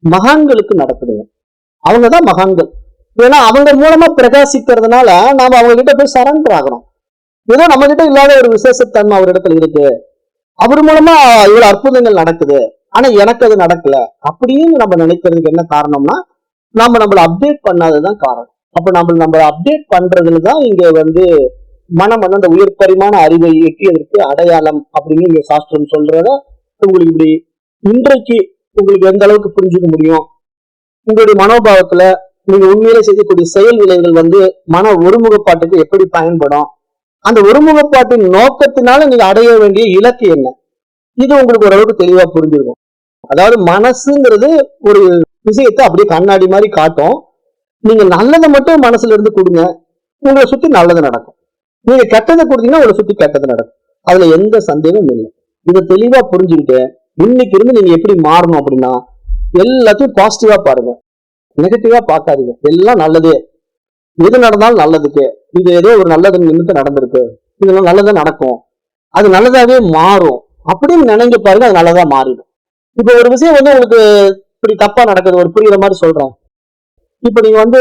மகான்களுக்கு நடக்குதுங்க. அவங்கதான் மகான்கள். ஏன்னா அவங்க மூலமா பிரகாசிக்கிறதுனால நாம அவங்க கிட்ட போய் சரண்டர் ஆகிறோம். ஏதோ நம்ம கிட்ட இல்லாத ஒரு விசேஷத்தன்மை அவர் இடத்துல இருக்கு, அவர் மூலமா இவ்வளவு அற்புதங்கள் நடக்குது, ஆனா எனக்கு அது நடக்கல அப்படின்னு நம்ம நினைக்கிறதுக்கு என்ன காரணம்னா நம்மள அப்டேட் பண்ணாததுதான் காரணம். அப்ப நம்ம அப்டேட் பண்றதுலதான் இங்க மனம் அந்த உயர் பரிமாண அறிவை எட்டியதற்கு அடையாளம் அப்படின்னு இங்க சாஸ்திரம் சொல்றத உங்களுக்கு இப்படி இன்றைக்கு உங்களுக்கு எந்த அளவுக்கு புரிஞ்சுக்க முடியும். உங்களுடைய மனோபாவத்துல நீங்க உண்மையிலே செய்யக்கூடிய செயல் விளைவுகள் மன ஒருமுகப்பாட்டுக்கு எப்படி பயன்படும், அந்த ஒருமுகப்பாட்டின் நோக்கத்தினால நீங்க அடைய வேண்டிய இலக்கு என்ன, இது உங்களுக்கு ஓரளவுக்கு தெளிவா புரிஞ்சிருக்கும். அதாவது மனசுங்கிறது ஒரு விஷயத்தை அப்படியே கண்ணாடி மாதிரி காட்டும். நீங்க நல்லதை மட்டும் மனசுல இருந்து கொடுங்க, உங்களை சுத்தி நல்லது நடக்கும். நீங்க கெட்டதை கொடுத்தீங்கன்னா உங்களை சுத்தி கெட்டது நடக்கும். அதுல எந்த சந்தேகமும் இல்லை. இதை தெளிவா புரிஞ்சுக்கிட்டு இன்னைக்கு இருந்து நீங்க எப்படி மாறணும் அப்படின்னா எல்லாத்தையும் பாசிட்டிவா பாருங்க, நெகட்டிவா பார்க்காதீங்க. எல்லாம் நல்லதே, எது நடந்தாலும் நல்லதுக்கு, இது ஏதோ ஒரு நல்லது நிமித்தம் நடந்திருக்கு, இதெல்லாம் நல்லதா நடக்கும், அது நல்லதாவே மாறும் அப்படின்னு நினைங்க பாருங்க, அது நல்லதா மாறிடும். இப்ப ஒரு விஷயம் உங்களுக்கு இப்படி தப்பா நடக்குது, ஒரு புரியுற மாதிரி சொல்றேன். இப்ப நீங்க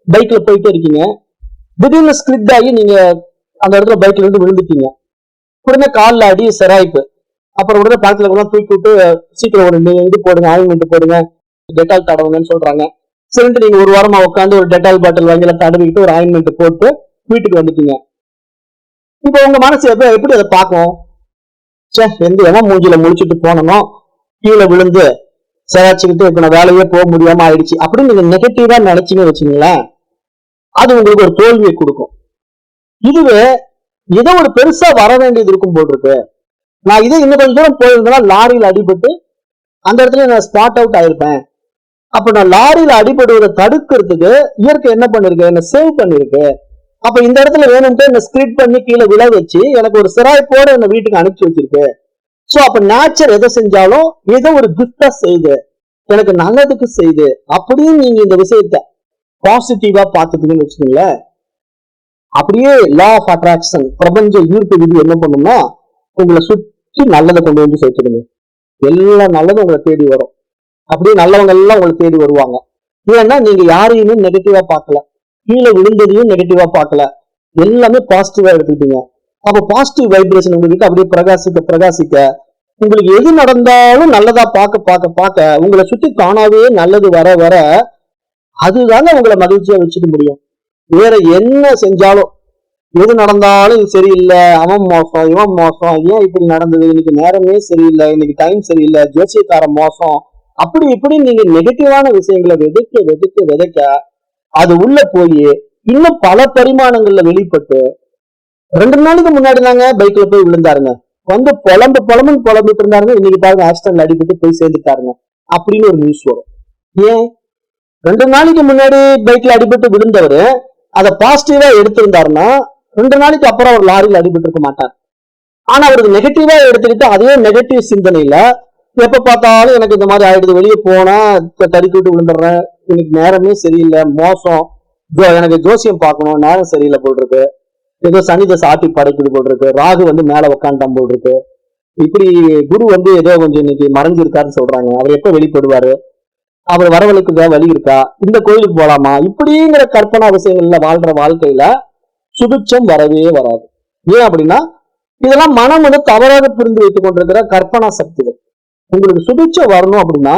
பைக்ல போயிட்டே இருக்கீங்க, திடீர்னு ஸ்கிரிப்ட் ஆகி நீங்க அந்த இடத்துல பைக்ல இருந்து விழுந்துட்டீங்க. உடனே காலில் அடி செராய்ப்பு. அப்புறம் உடனே பக்கத்துல தூக்கி விட்டு சீக்கிரம் ஒரு இது போடுங்க, ஆயின்மெண்ட் போடுங்க, டெட்டால் தடவுங்கன்னு சொல்றாங்க. சரின்ட்டு நீங்க ஒரு வாரமா உட்காந்து ஒரு டெட்டால் பாட்டில் வாங்கி தடவிக்கிட்டு ஒரு ஆயின்மெண்ட் போட்டு வீட்டுக்கு வந்துட்டீங்க. இப்ப உங்க மனசு எப்படி அதை பார்க்கும்? எந்த மூஞ்சில முடிச்சுட்டு போனோம், கீழே விழுந்து சேராச்சுக்கிட்டு இப்ப நான் வேலையே போக முடியாம ஆயிடுச்சு அப்படின்னு நீங்க நெகட்டிவா நினைச்சீங்க வச்சுங்களேன், அது உங்களுக்கு ஒரு தோல்வியை கொடுக்கும். இதுவே ஏதோ ஒரு பெருசா வர வேண்டியது இருக்கும் போல் இருக்கு, நான் இதே இன்னும் கொஞ்சம் தூரம் போயிருந்தேன்னா லாரியில அடிபட்டு அந்த இடத்துல நான் ஸ்பாட் அவுட் ஆயிருப்பேன். அப்ப நான் லாரியில அடிபடுவதை தடுக்கிறதுக்கு இயற்கை என்ன பண்ணிருக்கு, என்ன சேவ் பண்ணிருக்கு. அப்ப இந்த இடத்துல வேணும்ட்டு என்ன ஸ்கிரிப்ட் பண்ணி கீழே விழ வச்சு எனக்கு ஒரு சிராய்ப்போட என்ன வீட்டுக்கு அனுப்பிச்சு வச்சிருக்கு. சோ அப்ப நேச்சர் எதை செஞ்சாலும் ஏதோ ஒரு கிஃப்டா செய்து, எனக்கு நல்லதுக்கு செய்து அப்படின்னு நீங்க இந்த விஷயத்த பாசிட்டிவா பார்த்துட்டீங்கன்னு வச்சுக்கோங்களேன், அப்படியே லா ஆஃப் அட்ராக்ஷன், பிரபஞ்ச ஈர்ப்பு விதி என்ன பண்ணும்னா உங்களை சுற்றி நல்லதை கொண்டு வந்து சேர்த்துடுங்க. எல்லா நல்லதும் உங்களை தேடி வரும். அப்படியே நல்லவங்க எல்லாம் உங்களை தேடி வருவாங்க. ஏன்னா நீங்க யாரையுமே நெகட்டிவா பார்க்கல, கீழே விழுந்ததையும் நெகட்டிவா பார்க்கல, எல்லாமே பாசிட்டிவா எடுத்துக்கிட்டீங்க. அப்ப பாசிட்டிவ் வைப்ரேஷன் உங்ககிட்ட அப்படியே பிரகாசிக்க பிரகாசிக்க உங்களுக்கு எது நடந்தாலும் நல்லதா பார்க்க பார்க்க பார்க்க உங்களை சுத்தி தானாவே நல்லது வர வர அதுதாங்க உங்களை மகிழ்ச்சியா வச்சுக்க முடியும். வேற என்ன செஞ்சாலும் எது நடந்தாலும் இது சரியில்லை, அவன் மோசம், இவன் மோசம், ஏன் இப்படி நடந்தது, இன்னைக்கு நேரமே சரியில்லை, இன்னைக்கு டைம் சரியில்லை, ஜோசியக்கார மோசம், அப்படி இப்படி நீங்க நெகட்டிவான விஷயங்களை விதைக்க விதைக்க விதைக்க அது உள்ள போய் இன்னும் பல பரிமாணங்கள்ல வெளிப்பட்டு 2 நாளைக்கு முன்னாடி தாங்க பைக்ல போய் விழுந்தாருங்க, புலம்பிட்டு இருந்தாருங்க, இன்னைக்கு பாருங்க ஆக்சிடென்ட்ல அடிபட்டு போய் சேர்ந்துட்டாருங்க அப்படின்னு ஒரு நியூஸ் வரும். ஏன் 2 நாளைக்கு முன்னாடி பைக்ல அடிபட்டு விழுந்தவரு அதை பாசிட்டிவா எடுத்திருந்தாருன்னா 2 நாளைக்கு அப்புறம் அவர் லாரியில் அடிபட்டு இருக்க மாட்டார். ஆனா அவருக்கு நெகட்டிவா எடுத்துக்கிட்டு அதே நெகட்டிவ் சிந்தனையில எப்ப பார்த்தாலும் எனக்கு இந்த மாதிரி ஆயிடுது, வெளியே போனா தடிக்கிட்டு விழுந்துடுறேன், இன்னைக்கு நேரமே சரியில்லை, மோசம், எனக்கு ஜோசியம் பார்க்கணும், நேரம் சரியில்லை போல் இருக்கு, ஏதோ சனி தசை ஆட்டி படைக்குது போல் இருக்கு, ராகு மேல உட்காந்துட்டான் போல் இருக்கு, இப்படி குரு ஏதோ கொஞ்சம் இன்னைக்கு மறைஞ்சிருக்காருன்னு சொல்றாங்க, அவர் எப்ப வெளிப்படுவாரு, அவர் வரவழைக்கு வழி இருக்கா, இந்த கோயிலுக்கு போலாமா, இப்படிங்கிற கற்பனா விஷயங்கள்ல வாழ்ற வாழ்க்கையில சுபிட்சம் வரவே வராது. ஏன் அப்படின்னா இதெல்லாம் மனம் தவறாக புரிந்து வைத்துக் கொண்டிருக்கிற கற்பனா சக்திகள். உங்களுக்கு சுபிட்சம் வரணும் அப்படின்னா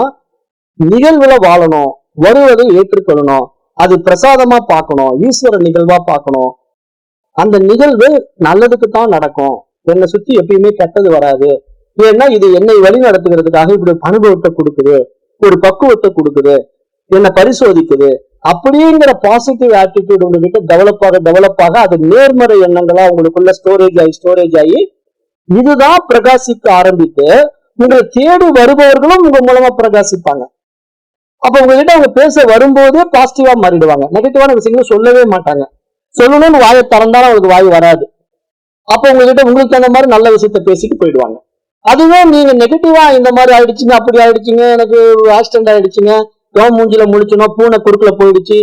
நிகழ்வுல வாழணும், வருவதை ஏற்றுக்கொள்ளணும், அது பிரசாதமா பார்க்கணும், ஈஸ்வர நிகழ்வா பார்க்கணும். அந்த நிகழ்வு நல்லதுக்கு தான் நடக்கும், என்னை சுத்தி எப்பயுமே கெட்டது வராது. ஏன்னா இது என்னை வழி நடத்துகிறதுக்காக இப்படி அனுபவத்தை கொடுக்குது, ஒரு பக்குவத்தை கொடுக்குது, என்னை பரிசோதிக்குது, அப்படிங்கிற பாசிட்டிவ் ஆட்டிடியூட் உங்ககிட்ட டெவலப் ஆக அது நேர்மறை எண்ணங்களா உங்களுக்குள்ள ஸ்டோரேஜ் ஆகி இதுதான் பிரகாசிக்க ஆரம்பித்து உங்களை தேடி வருபவர்களும் உங்க மூலமா பிரகாசிப்பாங்க. அப்ப உங்ககிட்ட அவங்க பேச வரும்போதே பாசிட்டிவா மாறிடுவாங்க. நெகட்டிவான விஷயங்களும் சொல்லவே மாட்டாங்க. சொல்லணும்னு வாயை திறந்தாலும் அவங்களுக்கு வாய் வராது. அப்ப உங்ககிட்ட உங்களுக்கு அந்த மாதிரி நல்ல விஷயத்த பேசிட்டு போயிடுவாங்க. அதுவே நீங்க நெகட்டிவா இந்த மாதிரி ஆயிடுச்சுங்க, அப்படி ஆயிடுச்சுங்க, எனக்கு ஆக்சிடென்ட் ஆயிடுச்சுங்க, மூஞ்சில முழிச்சணும், பூனை குறுக்குல போயிடுச்சு,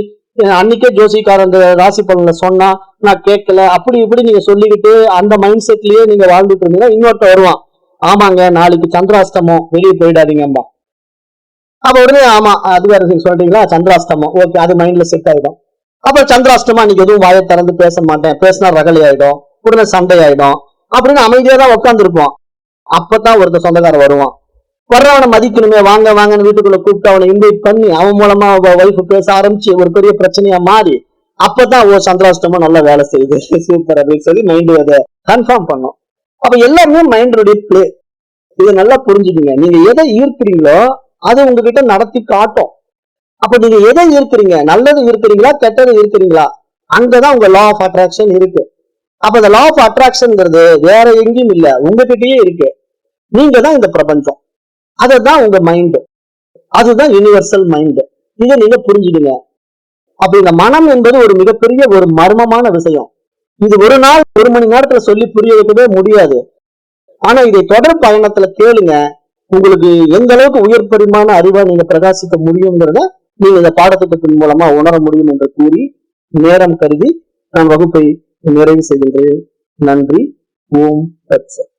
அன்னைக்கே ஜோசிக்காரன் அந்த ராசி பலன்ல சொன்னா நான் கேட்கல, அப்படி இப்படி நீங்க சொல்லிக்கிட்டு அந்த மைண்ட் செட்லயே நீங்க வாழ்ந்துட்டு இருந்தீங்கன்னா இன்னொருத்த வருவான், ஆமாங்க நாளைக்கு சந்திராஷ்டமம் வெளியே போயிடாதீங்கம்பா. அப்ப உடனே ஆமா அது வேற சொல்றீங்களா, சந்திராஷ்டமம், ஓகே, அது மைண்ட்ல செட் ஆயிடும். அப்ப சந்திராஷ்டமா நீங்க எதுவும் வாயை திறந்து பேச மாட்டேன், பேசினா ரகலை ஆயிடும், உடனே சண்டை ஆயிடும் அப்படின்னு அமைதியா தான் உட்கார்ந்து இருப்போம். அப்பதான் ஒருத்த சொந்தக்காரன் வருவான், வர்றவனை மதிக்கணுமே, வாங்க வாங்கன்னு வீட்டுக்குள்ள கூப்பிட்டு அவனை இன்வைட் பண்ணி அவன் மூலமா ஒய்ஃப் பேச ஆரம்பிச்சு ஒரு பெரிய பிரச்சனையா மாறி அப்பதான் சந்திராஷ்டமா நல்லா வேலை செய்யுது, சூப்பர் அப்படின்னு சொல்லி மைண்ட் அதை கன்ஃபார்ம் பண்ணும். அப்ப எல்லாருமே மைண்டோடைய பிளே. இதை நல்லா புரிஞ்சுக்கீங்க. நீங்க எதை ஈர்க்கிறீங்களோ அது உங்ககிட்ட நடத்தி காட்டும். அப்ப நீங்க எதை ஈர்க்கிறீங்க, நல்லது ஈர்க்கிறீங்களா கெட்டது ஈர்க்கிறீங்களா, அங்கதான் உங்க லா ஆஃப் அட்ராக்ஷன் இருக்கு. அப்ப இந்த லா ஆஃப் அட்ராக்ஷன்ங்கிறது வேற எங்கேயும் இல்ல, உங்ககிட்டயே இருக்கு. நீங்க தான் இந்த பிரபஞ்சம், அதுதான் உங்க மைண்ட், அதுதான் யூனிவர்சல் மைண்ட். இதை நீங்க புரிஞ்சுடுங்க. அப்ப இந்த மனம் என்பது ஒரு மிகப்பெரிய ஒரு மர்மமான விஷயம். இது ஒரு நாள் 1 மணி நேரத்துல சொல்லி புரிய வைக்கவே முடியாது. ஆனா இதை தொடர் பயணத்துல கேளுங்க, உங்களுக்கு எந்த அளவுக்கு உயர் பரிமாண அறிவா நீங்க பிரகாசிக்க முடியுங்கிறத நீங்க இந்த பாடத்திட்டத்தின் மூலமா உணர முடியும் என்று கூறி நேரம் கருதி நான் வகுப்பை நிறைவு செய்கின்றேன். நன்றி. ஓம் தத் சத்.